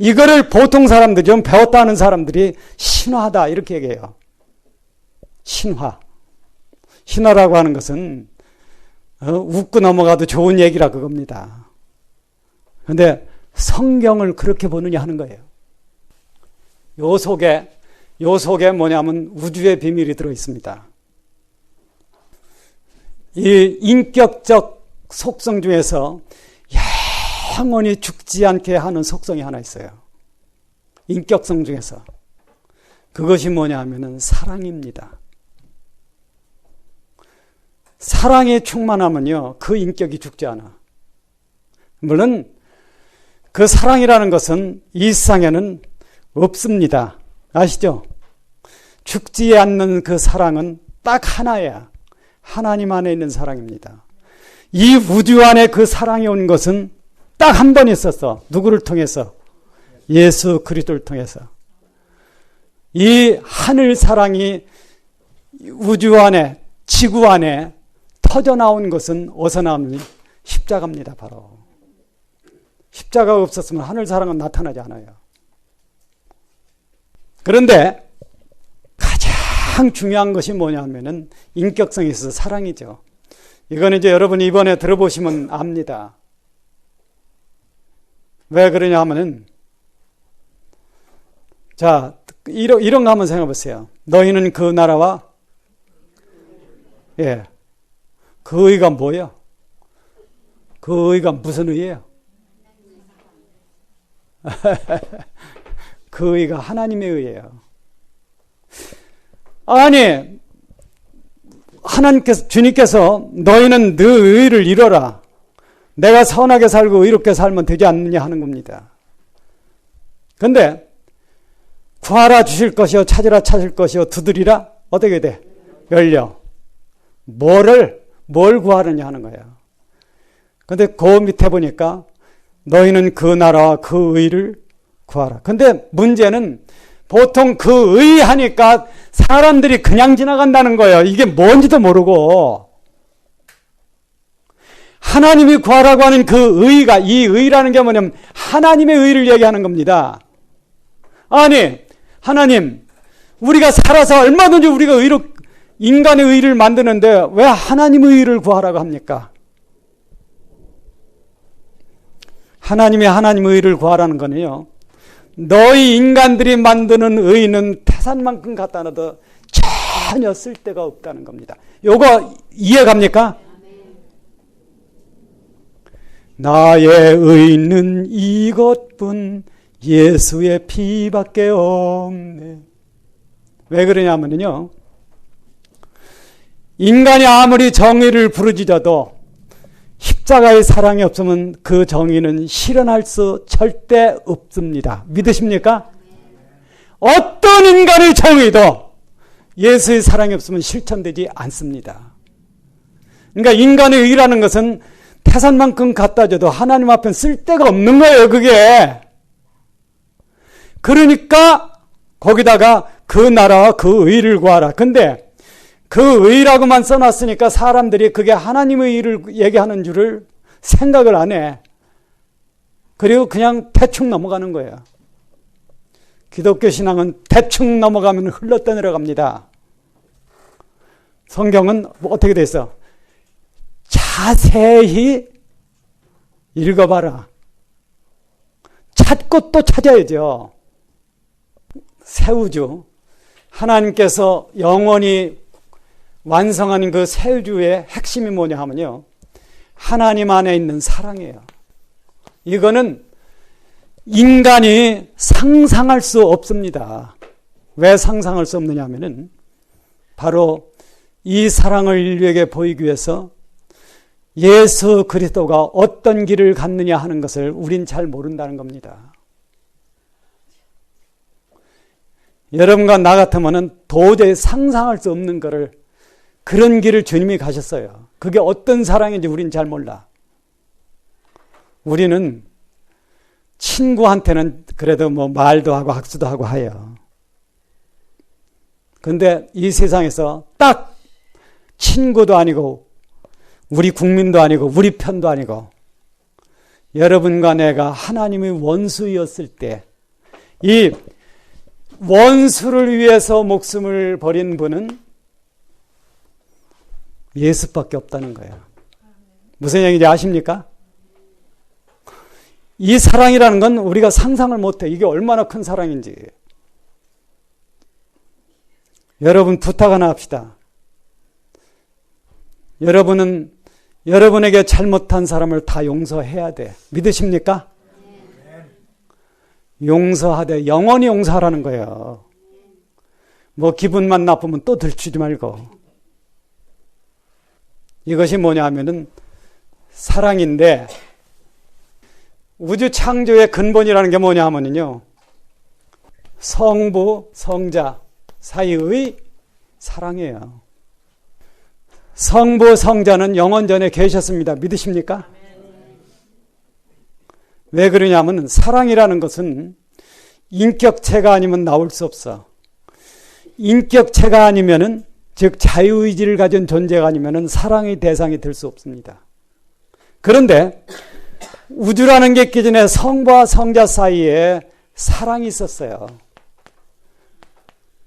이거를 보통 사람들이 좀 배웠다 하는 사람들이 신화다 이렇게 얘기해요. 신화. 신화라고 하는 것은 웃고 넘어가도 좋은 얘기라 그겁니다. 그런데 성경을 그렇게 보느냐 하는 거예요. 요 속에 뭐냐면 우주의 비밀이 들어 있습니다. 이 인격적 속성 중에서 영원히 죽지 않게 하는 속성이 하나 있어요. 인격성 중에서. 그것이 뭐냐 하면은 사랑입니다. 사랑이 충만하면요, 그 인격이 죽지 않아. 물론 그 사랑이라는 것은 이 세상에는 없습니다. 아시죠? 죽지 않는 그 사랑은 딱 하나야. 하나님 안에 있는 사랑입니다. 이 우주 안에 그 사랑이 온 것은 딱 한 번 있었어. 누구를 통해서? 예수 그리스도를 통해서. 이 하늘 사랑이 우주 안에, 지구 안에 터져나온 것은 어디서 나옵니까? 십자가입니다. 바로. 십자가가 없었으면 하늘 사랑은 나타나지 않아요. 그런데 가장 중요한 것이 뭐냐 하면은 인격성에 있어서 사랑이죠. 이거는 이제 여러분이 이번에 들어보시면 압니다. 왜 그러냐 하면은, 자, 이런 거 한번 생각해 보세요. 너희는 그 나라와, 그 의가 뭐예요? 그 의가 무슨 의예요? 그 의가 하나님의 의예요. 아니, 주님께서 너희는 네 의를 이뤄라. 내가 선하게 살고 의롭게 살면 되지 않느냐 하는 겁니다. 그런데 구하라 주실 것이요, 찾으라 찾을 것이요, 두드리라 어떻게 돼? 열려. 뭘 구하느냐 하는 거예요. 근데 그 밑에 보니까 너희는 그 나라와 그 의를 구하라. 근데 문제는 보통 그 의 하니까 사람들이 그냥 지나간다는 거예요. 이게 뭔지도 모르고. 하나님이 구하라고 하는 그 의가, 이 의라는 게 뭐냐면 하나님의 의를 얘기하는 겁니다. 아니, 하나님, 우리가 살아서 얼마든지 우리가 인간의 의를 만드는데 왜 하나님의 의를 구하라고 합니까? 하나님의 의를 구하라는 거는요, 너희 인간들이 만드는 의는 태산만큼 갖다 놔도 전혀 쓸데가 없다는 겁니다. 요거 이해갑니까? 나의 의는 이것뿐 예수의 피밖에 없네. 왜 그러냐면요, 인간이 아무리 정의를 부르짖어도 십자가의 사랑이 없으면 그 정의는 실현할 수 절대 없습니다. 믿으십니까? 어떤 인간의 정의도 예수의 사랑이 없으면 실천되지 않습니다. 그러니까 인간의 의라는 것은 태산만큼 갖다 줘도 하나님 앞엔 쓸데가 없는 거예요, 그게. 그러니까 거기다가 그 나라와 그 의를 구하라. 근데 그 의라고만 써놨으니까 사람들이 그게 하나님의 의를 얘기하는 줄을 생각을 안 해. 그리고 그냥 대충 넘어가는 거예요. 기독교 신앙은 대충 넘어가면 흘러떠내려갑니다. 성경은 어떻게 돼 있어? 자세히 읽어봐라. 찾고 또 찾아야죠. 새우주, 하나님께서 영원히 완성하는 그 새우주의 핵심이 뭐냐 하면요, 하나님 안에 있는 사랑이에요. 이거는 인간이 상상할 수 없습니다. 왜 상상할 수 없느냐 하면은 바로 이 사랑을 인류에게 보이기 위해서 예수 그리스도가 어떤 길을 갔느냐 하는 것을 우린 잘 모른다는 겁니다. 여러분과 나 같으면 도저히 상상할 수 없는 거를, 그런 길을 주님이 가셨어요. 그게 어떤 사랑인지 우린 잘 몰라. 우리는 친구한테는 그래도 뭐 말도 하고 학수도 하고 해요. 근데 이 세상에서 딱 친구도 아니고 우리 국민도 아니고 우리 편도 아니고 여러분과 내가 하나님의 원수였을 때 이 원수를 위해서 목숨을 버린 분은 예수밖에 없다는 거예요. 무슨 얘기인지 아십니까? 이 사랑이라는 건 우리가 상상을 못해. 이게 얼마나 큰 사랑인지. 여러분 부탁 하나 합시다. 여러분은 여러분에게 잘못한 사람을 다 용서해야 돼. 믿으십니까? 용서하되 영원히 용서하라는 거예요. 뭐 기분만 나쁘면 또 들추지 말고. 이것이 뭐냐 하면은 사랑인데, 우주 창조의 근본이라는 게 뭐냐 하면은요, 성부, 성자 사이의 사랑이에요. 성부, 성자는 영원전에 계셨습니다. 믿으십니까? 왜 그러냐면 사랑이라는 것은 인격체가 아니면 나올 수 없어. 인격체가 아니면은, 즉 자유의지를 가진 존재가 아니면은 사랑의 대상이 될 수 없습니다. 그런데 우주라는 게 있기 전에 성부와 성자 사이에 사랑이 있었어요.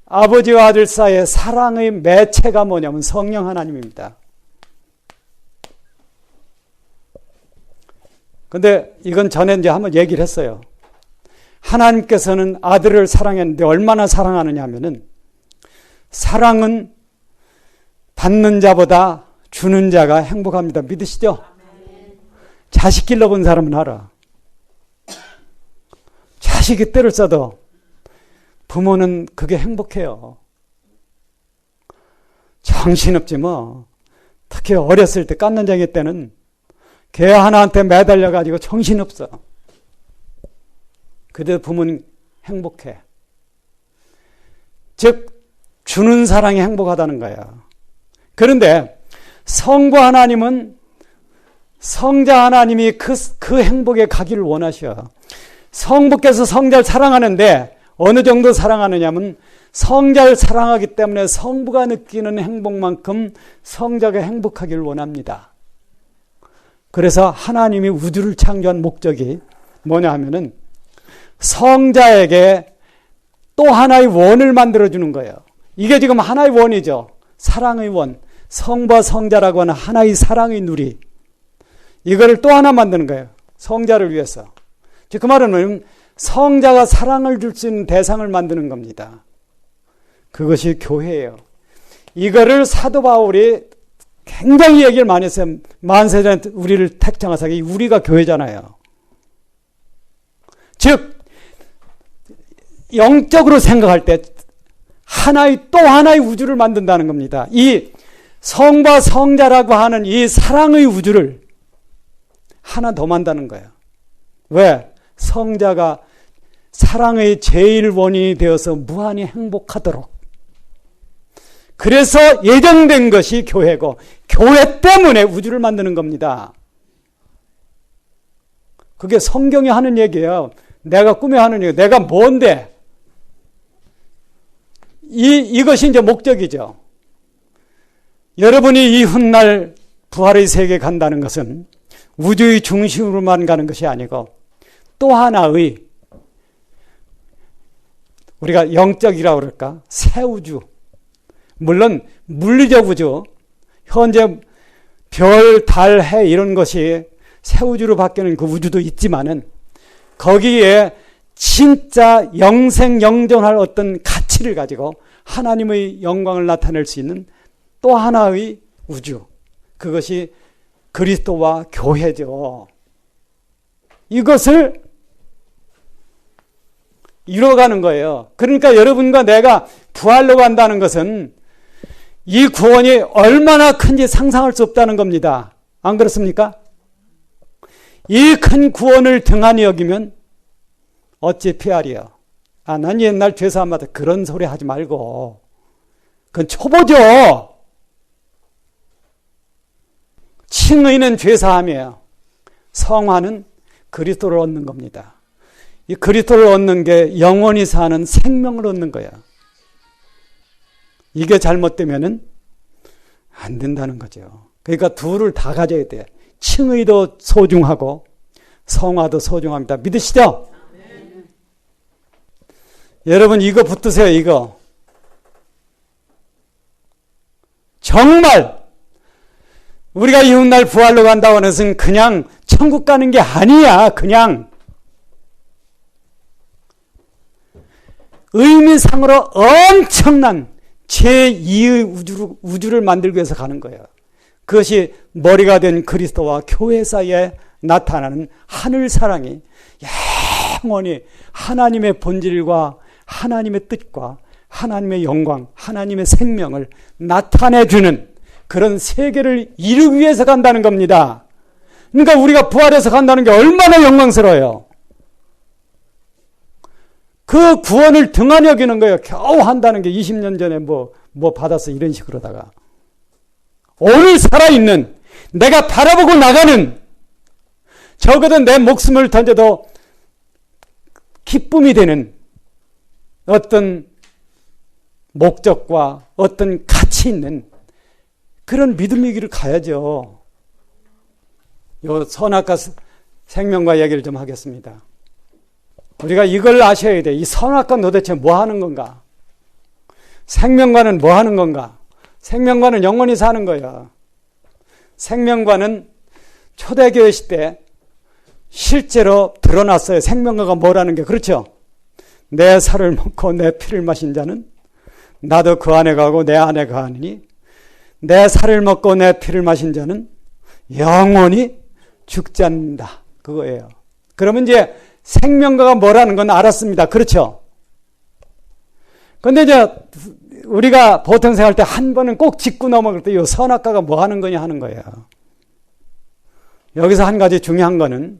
아버지와 아들 사이에 사랑의 매체가 뭐냐면 성령 하나님입니다. 근데 이건 전에 이제 한번 얘기를 했어요. 하나님께서는 아들을 사랑했는데 얼마나 사랑하느냐 하면은, 사랑은 받는 자보다 주는 자가 행복합니다. 믿으시죠? 자식 길러본 사람은 알아. 자식이 때를 써도 부모는 그게 행복해요. 정신없지 뭐. 특히 어렸을 때 깐난쟁이 때는 개 하나한테 매달려가지고 정신없어. 그래도 부모는 행복해. 즉 주는 사랑이 행복하다는 거야. 그런데 성부 하나님은 성자 하나님이 그 행복에 가기를 원하셔. 성부께서 성자를 사랑하는데 어느 정도 사랑하느냐면 성자를 사랑하기 때문에 성부가 느끼는 행복만큼 성자가 행복하기를 원합니다. 그래서 하나님이 우주를 창조한 목적이 뭐냐 하면은 성자에게 또 하나의 원을 만들어주는 거예요. 이게 지금 하나의 원이죠. 사랑의 원. 성부와 성자라고 하는 하나의 사랑의 누리. 이거를 또 하나 만드는 거예요. 성자를 위해서. 그 말은 성자가 사랑을 줄 수 있는 대상을 만드는 겁니다. 그것이 교회예요. 이거를 사도 바울이 굉장히 얘기를 많이 했어요. 만세전 우리를 택정하사 우리가 교회잖아요. 즉 영적으로 생각할 때 또 하나의 우주를 만든다는 겁니다. 이 성과 성자라고 하는 이 사랑의 우주를 하나 더 만드는 거예요. 왜? 성자가 사랑의 제일 원인이 되어서 무한히 행복하도록. 그래서 예정된 것이 교회고 교회 때문에 우주를 만드는 겁니다. 그게 성경이 하는 얘기예요. 내가 꿈에 하는 얘기. 내가 뭔데? 이것이 이제 목적이죠. 여러분이 이 훗날 부활의 세계에 간다는 것은 우주의 중심으로만 가는 것이 아니고 또 하나의 우리가 영적이라고 그럴까? 새 우주. 물론 물리적 우주, 현재 별, 달, 해 이런 것이 새 우주로 바뀌는 그 우주도 있지만은 거기에 진짜 영생 영존할 어떤 가치를 가지고 하나님의 영광을 나타낼 수 있는 또 하나의 우주. 그것이 그리스도와 교회죠. 이것을 이뤄가는 거예요. 그러니까 여러분과 내가 부활로 간다는 것은 이 구원이 얼마나 큰지 상상할 수 없다는 겁니다. 안 그렇습니까? 이 큰 구원을 등한히 여기면 어찌 피하리요? 난 옛날 죄사함마다 그런 소리 하지 말고 그건 초보죠. 칭의는 죄사함이에요. 성화는 그리스도를 얻는 겁니다. 이 그리스도를 얻는 게 영원히 사는 생명을 얻는 거야. 이게 잘못되면은 안 된다는 거죠. 그러니까 둘을 다 가져야 돼. 칭의도 소중하고 성화도 소중합니다. 믿으시죠? 네. 여러분 이거 붙드세요. 이거. 정말 우리가 이 훗날 부활로 간다고 하는 것은 그냥 천국 가는 게 아니야. 그냥 의미상으로 엄청난 제2의 우주를 만들기 위해서 가는 거예요. 그것이 머리가 된 그리스도와 교회 사이에 나타나는 하늘 사랑이 영원히 하나님의 본질과 하나님의 뜻과 하나님의 영광, 하나님의 생명을 나타내주는 그런 세계를 이루기 위해서 간다는 겁니다. 그러니까 우리가 부활해서 간다는 게 얼마나 영광스러워요. 그 구원을 등한히 여기는 거예요. 겨우 한다는 게 20년 전에 뭐 받았어 이런 식으로다가. 오늘 살아있는 내가 바라보고 나가는 적어도 내 목숨을 던져도 기쁨이 되는 어떤 목적과 어떤 가치 있는 그런 믿음의 길을 가야죠. 요 선악과 생명과 얘기를 좀 하겠습니다. 우리가 이걸 아셔야 돼. 이 선악과는 도대체 뭐 하는 건가? 생명과는 뭐 하는 건가? 생명과는 영원히 사는 거야. 생명과는 초대교회 시대 실제로 드러났어요. 생명과가 뭐라는 게. 그렇죠? 내 살을 먹고 내 피를 마신 자는 나도 그 안에 가고 내 안에 가하느니 내 살을 먹고 내 피를 마신 자는 영원히 죽지 않는다. 그거예요. 그러면 이제 생명과가 뭐라는 건 알았습니다. 그렇죠? 근데 이제 우리가 보통 생각할 때 한 번은 꼭 짚고 넘어갈 때 이 선악과가 뭐 하는 거냐 하는 거예요. 여기서 한 가지 중요한 거는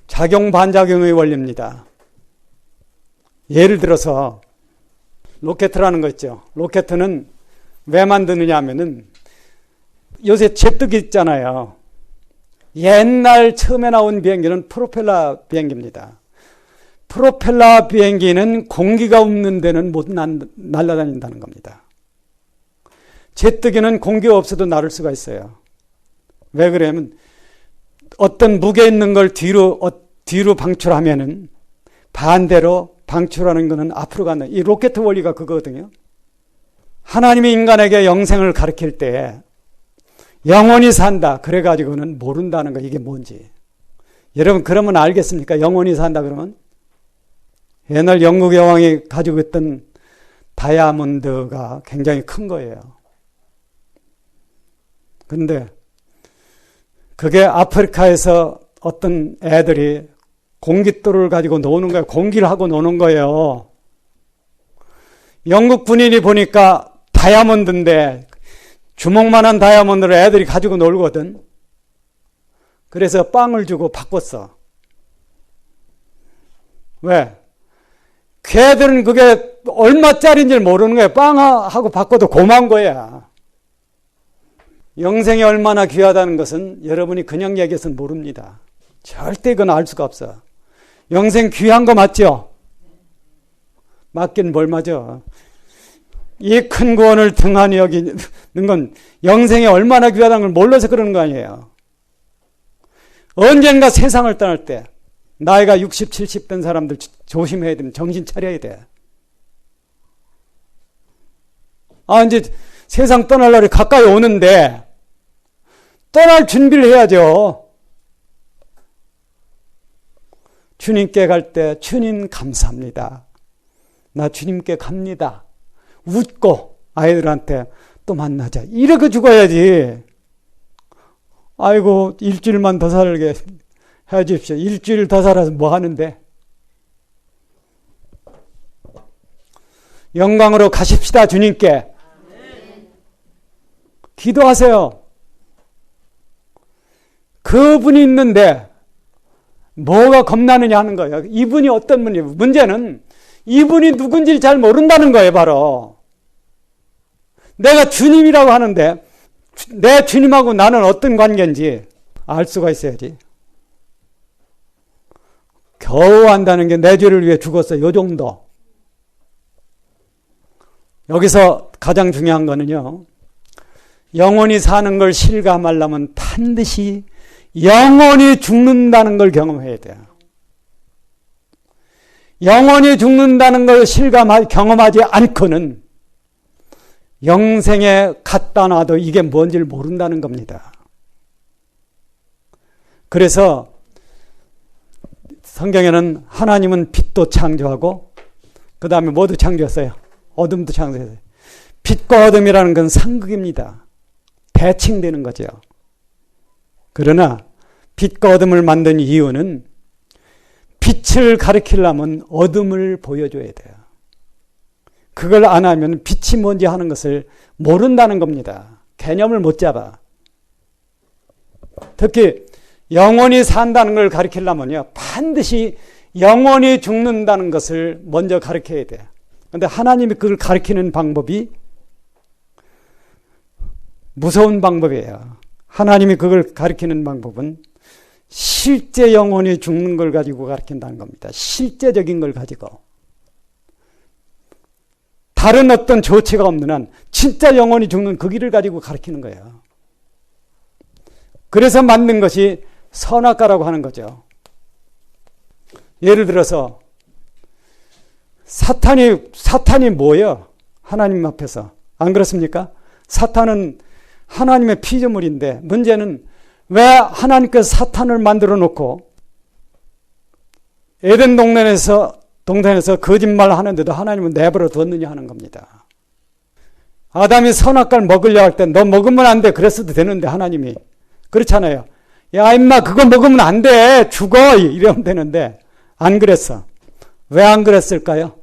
작용 반작용의 원리입니다. 예를 들어서 로켓이라는 거 있죠. 로켓은 왜 만드느냐 하면은 요새 제뜨기 있잖아요. 옛날 처음에 나온 비행기는 프로펠러 비행기입니다. 프로펠러 비행기는 공기가 없는 데는 못 날아다닌다는 겁니다. 제뜨기는 공기가 없어도 나를 수가 있어요. 왜 그러냐면 어떤 무게 있는 걸 뒤로 방출하면은 반대로 방출하는 것은 앞으로 가는, 이 로켓 원리가 그거거든요. 하나님이 인간에게 영생을 가르칠 때 영원히 산다 그래가지고는 모른다는 거, 이게 뭔지. 여러분 그러면 알겠습니까? 영원히 산다 그러면 옛날 영국 여왕이 가지고 있던 다이아몬드가 굉장히 큰 거예요. 근데 그게 아프리카에서 어떤 애들이 공깃돌을 가지고 노는 거예요. 공기를 하고 노는 거예요. 영국 군인이 보니까 다이아몬드인데 주먹만한 다이아몬드를 애들이 가지고 놀거든. 그래서 빵을 주고 바꿨어. 왜? 걔들은 그게 얼마짜리인지 모르는 거야. 빵하고 바꿔도 고마운 거야. 영생이 얼마나 귀하다는 것은 여러분이 그냥 얘기해서는 모릅니다. 절대 그건 알 수가 없어. 영생 귀한 거 맞죠? 맞긴 뭘 맞아. 이 큰 구원을 등한히 여기는 건 영생이 얼마나 귀하다는 걸 몰라서 그러는 거 아니에요. 언젠가 세상을 떠날 때 나이가 60, 70 된 사람들 조심해야 됩니다. 정신 차려야 돼. 이제 세상 떠날 날이 가까이 오는데 떠날 준비를 해야죠. 주님께 갈 때 주님 감사합니다. 나 주님께 갑니다. 웃고 아이들한테 또 만나자. 이렇게 죽어야지. 아이고 일주일만 더 살게 해 주십시오. 일주일 더 살아서 뭐 하는데. 영광으로 가십시다. 주님께. 기도하세요. 그분이 있는데 뭐가 겁나느냐 하는 거예요. 이분이 어떤 분이에요. 문제는 이분이 누군지 잘 모른다는 거예요. 바로 내가 주님이라고 하는데 내 주님하고 나는 어떤 관계인지 알 수가 있어야지. 겨우 안다는 게 내 죄를 위해 죽었어. 요 정도. 여기서 가장 중요한 거는요, 영원히 사는 걸 실감하려면 반드시 영원히 죽는다는 걸 경험해야 돼요. 영원히 죽는다는 걸 경험하지 않고는 영생에 갖다 놔도 이게 뭔지를 모른다는 겁니다. 그래서 성경에는 하나님은 빛도 창조하고 그 다음에 뭐도 창조했어요? 어둠도 창조했어요. 빛과 어둠이라는 건 상극입니다. 대칭되는 거죠. 그러나 빛과 어둠을 만든 이유는 빛을 가리키려면 어둠을 보여줘야 돼요. 그걸 안 하면 빛이 뭔지 하는 것을 모른다는 겁니다. 개념을 못 잡아. 특히 영원히 산다는 걸 가리키려면요, 반드시 영원히 죽는다는 것을 먼저 가리켜야 돼요. 그런데 하나님이 그걸 가리키는 방법이 무서운 방법이에요. 하나님이 그걸 가리키는 방법은 실제 영혼이 죽는 걸 가지고 가르친다는 겁니다. 실제적인 걸 가지고. 다른 어떤 조치가 없는 한 진짜 영혼이 죽는 그 길을 가지고 가르치는 거예요. 그래서 만든 것이 선악과라고 하는 거죠. 예를 들어서 사탄이 뭐예요? 하나님 앞에서. 안 그렇습니까? 사탄은 하나님의 피조물인데 문제는 왜 하나님께서 사탄을 만들어 놓고 에덴 동산에서 거짓말 하는데도 하나님은 내버려 뒀느냐 하는 겁니다. 아담이 선악과를 먹으려 할 때 너 먹으면 안 돼 그랬어도 되는데 하나님이 그렇잖아요. 야 임마 그거 먹으면 안 돼 죽어 이러면 되는데 안 그랬어. 왜 안 그랬을까요?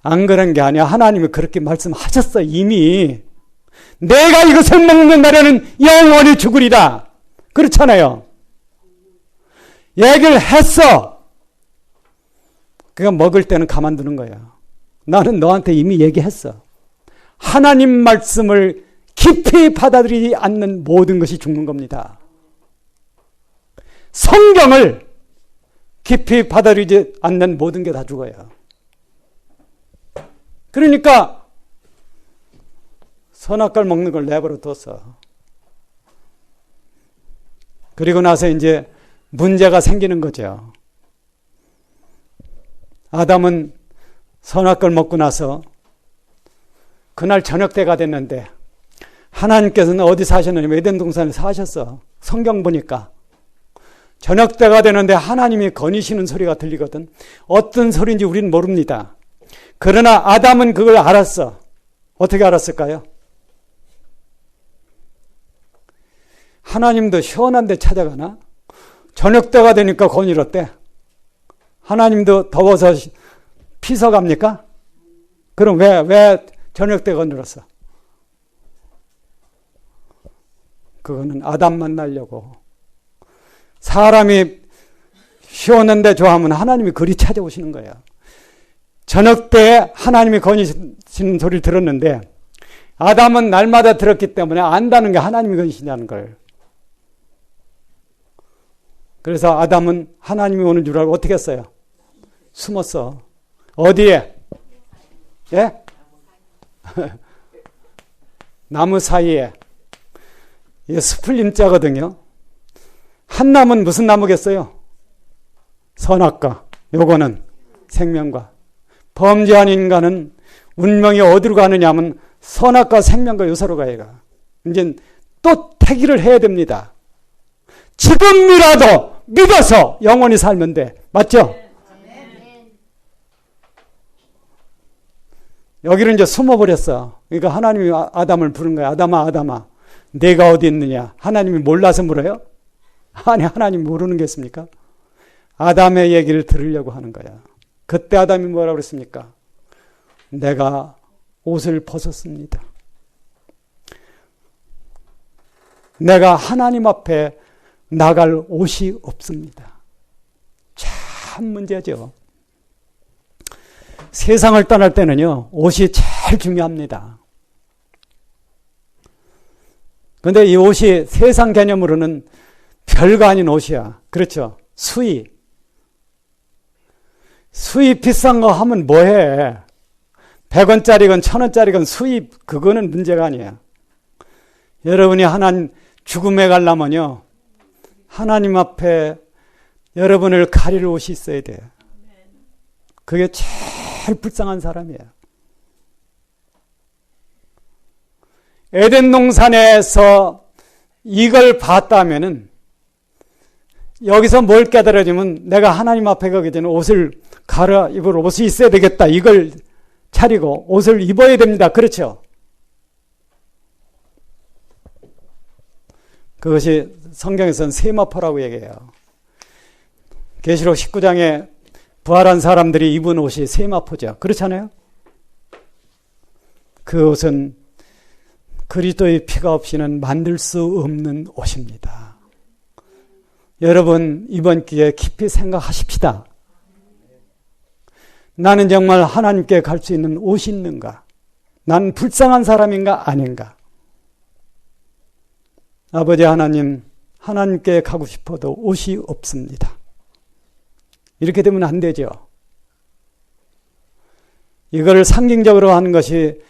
안 그런 게 아니야. 하나님이 그렇게 말씀하셨어. 이미 내가 이것을 먹는 날에는 영원히 죽으리라 그렇잖아요. 얘기를 했어. 그거 먹을 때는 가만두는 거야. 나는 너한테 이미 얘기했어. 하나님 말씀을 깊이 받아들이지 않는 모든 것이 죽는 겁니다. 성경을 깊이 받아들이지 않는 모든 게 다 죽어요. 그러니까 선악과를 먹는 걸 내버려 뒀어. 그리고 나서 이제 문제가 생기는 거죠. 아담은 선악과를 먹고 나서 그날 저녁 때가 됐는데 하나님께서는 어디 사셨느냐? 에덴 동산에 사셨어. 성경 보니까 저녁 때가 되는데 하나님이 거니시는 소리가 들리거든. 어떤 소리인지 우리는 모릅니다. 그러나 아담은 그걸 알았어. 어떻게 알았을까요? 하나님도 시원한 데 찾아가나? 저녁 때가 되니까 거닐었대. 하나님도 더워서 피서 갑니까? 그럼 왜 저녁 때 거닐었어? 그거는 아담 만나려고. 사람이 시원한 데 좋아하면 하나님이 그리 찾아오시는 거예요. 저녁 때 하나님이 거니시는 소리를 들었는데 아담은 날마다 들었기 때문에 안다는 게 하나님이 거니시냐는 걸. 그래서 아담은 하나님이 오는 줄 알고 어떻게 했어요? 숨었어. 어디에? 예? 나무 사이에. 이게 스플림자거든요. 한 나무는 무슨 나무겠어요? 선악과. 요거는 생명과. 범죄한 인간은 운명이 어디로 가느냐 하면 선악과 생명과 요사로 가야. 이제 또 택일을 해야 됩니다. 지금이라도 믿어서 영원히 살면 돼. 맞죠? 여기를 이제 숨어버렸어. 그러니까 하나님이 아담을 부른 거야. 아담아, 아담아. 내가 어디 있느냐? 하나님이 몰라서 물어요? 아니, 하나님 모르는 게 있습니까? 아담의 얘기를 들으려고 하는 거야. 그때 아담이 뭐라고 그랬습니까? 내가 옷을 벗었습니다. 내가 하나님 앞에 나갈 옷이 없습니다. 참 문제죠. 세상을 떠날 때는요, 옷이 제일 중요합니다. 그런데 이 옷이 세상 개념으로는 별거 아닌 옷이야. 그렇죠? 수의 비싼 거 하면 뭐해? 100원짜리건 1000원짜리건 수의, 그거는 문제가 아니야. 여러분이 하나님 죽음에 가려면요, 하나님 앞에 여러분을 가릴 옷이 있어야 돼요. 그게 제일 불쌍한 사람이에요. 에덴 동산에서 이걸 봤다면은 여기서 뭘 깨달아지면 내가 하나님 앞에 가기 전에 옷을 갈아입을 옷이 있어야 되겠다. 이걸 차리고 옷을 입어야 됩니다. 그렇죠? 그것이 성경에서는 세마포라고 얘기해요. 계시록 19장에 부활한 사람들이 입은 옷이 세마포죠. 그렇잖아요? 그 옷은 그리스도의 피가 없이는 만들 수 없는 옷입니다. 여러분, 이번 기회에 깊이 생각하십시다. 나는 정말 하나님께 갈 수 있는 옷이 있는가? 나는 불쌍한 사람인가 아닌가? 아버지 하나님, 하나님께 가고 싶어도 옷이 없습니다. 이렇게 되면 안 되죠. 이걸 상징적으로 하는 것이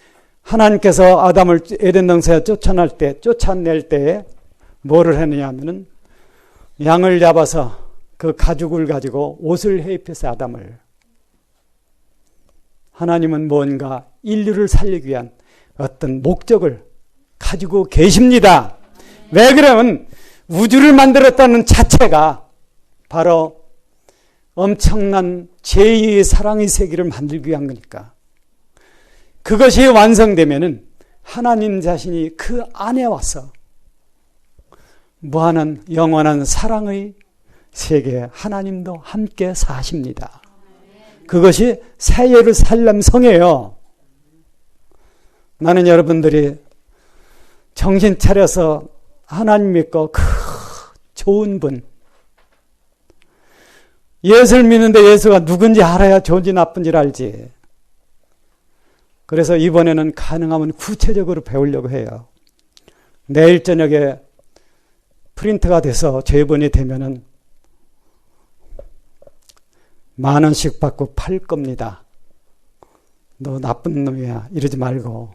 하나님께서 아담을 에덴 동산에 쫓아낼 때에 뭐를 했느냐 하면은 양을 잡아서 그 가죽을 가지고 옷을 해입혀서 아담을. 하나님은 뭔가 인류를 살리기 위한 어떤 목적을 가지고 계십니다. 왜 그러면 우주를 만들었다는 자체가 바로 엄청난 제2의 사랑의 세계를 만들기 위한 거니까. 그것이 완성되면은 하나님 자신이 그 안에 와서 무한한 영원한 사랑의 세계에 하나님도 함께 사십니다. 그것이 새 예루살렘 성이에요. 나는 여러분들이 정신 차려서 하나님 믿고 좋은 분, 예수를 믿는데 예수가 누군지 알아야 좋은지 나쁜지를 알지. 그래서 이번에는 가능하면 구체적으로 배우려고 해요. 내일 저녁에 프린트가 돼서 제본이 되면은 10,000원씩 받고 팔 겁니다. 너 나쁜 놈이야. 이러지 말고.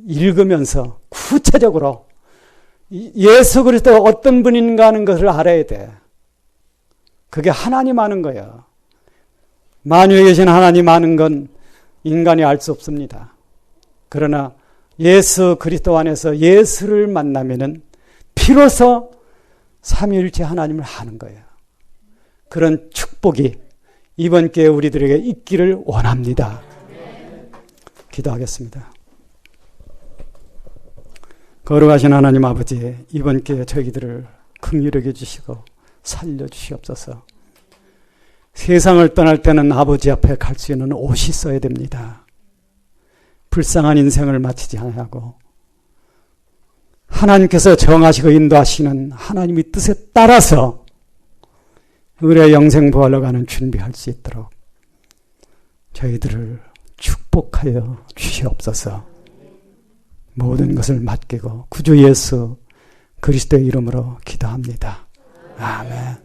읽으면서 구체적으로 예수 그리스도가 어떤 분인가 하는 것을 알아야 돼. 그게 하나님 아는 거예요. 만유에 계신 하나님 아는 건 인간이 알 수 없습니다. 그러나 예수 그리스도 안에서 예수를 만나면은 비로소 삼위일체 하나님을 아는 거예요. 그런 축복이 이번 기회에 우리들에게 있기를 원합니다. 기도하겠습니다. 거룩하신 하나님 아버지, 이번 기회에 저희들을 긍휼히 여겨주시고 살려주시옵소서. 세상을 떠날 때는 아버지 앞에 갈 수 있는 옷이 있어야 됩니다. 불쌍한 인생을 마치지 않고 하나님께서 정하시고 인도하시는 하나님의 뜻에 따라서 우리의 영생 부활로 가는 준비할 수 있도록 저희들을 축복하여 주시옵소서. 모든 것을 맡기고 구주 예수 그리스도의 이름으로 기도합니다. 아멘.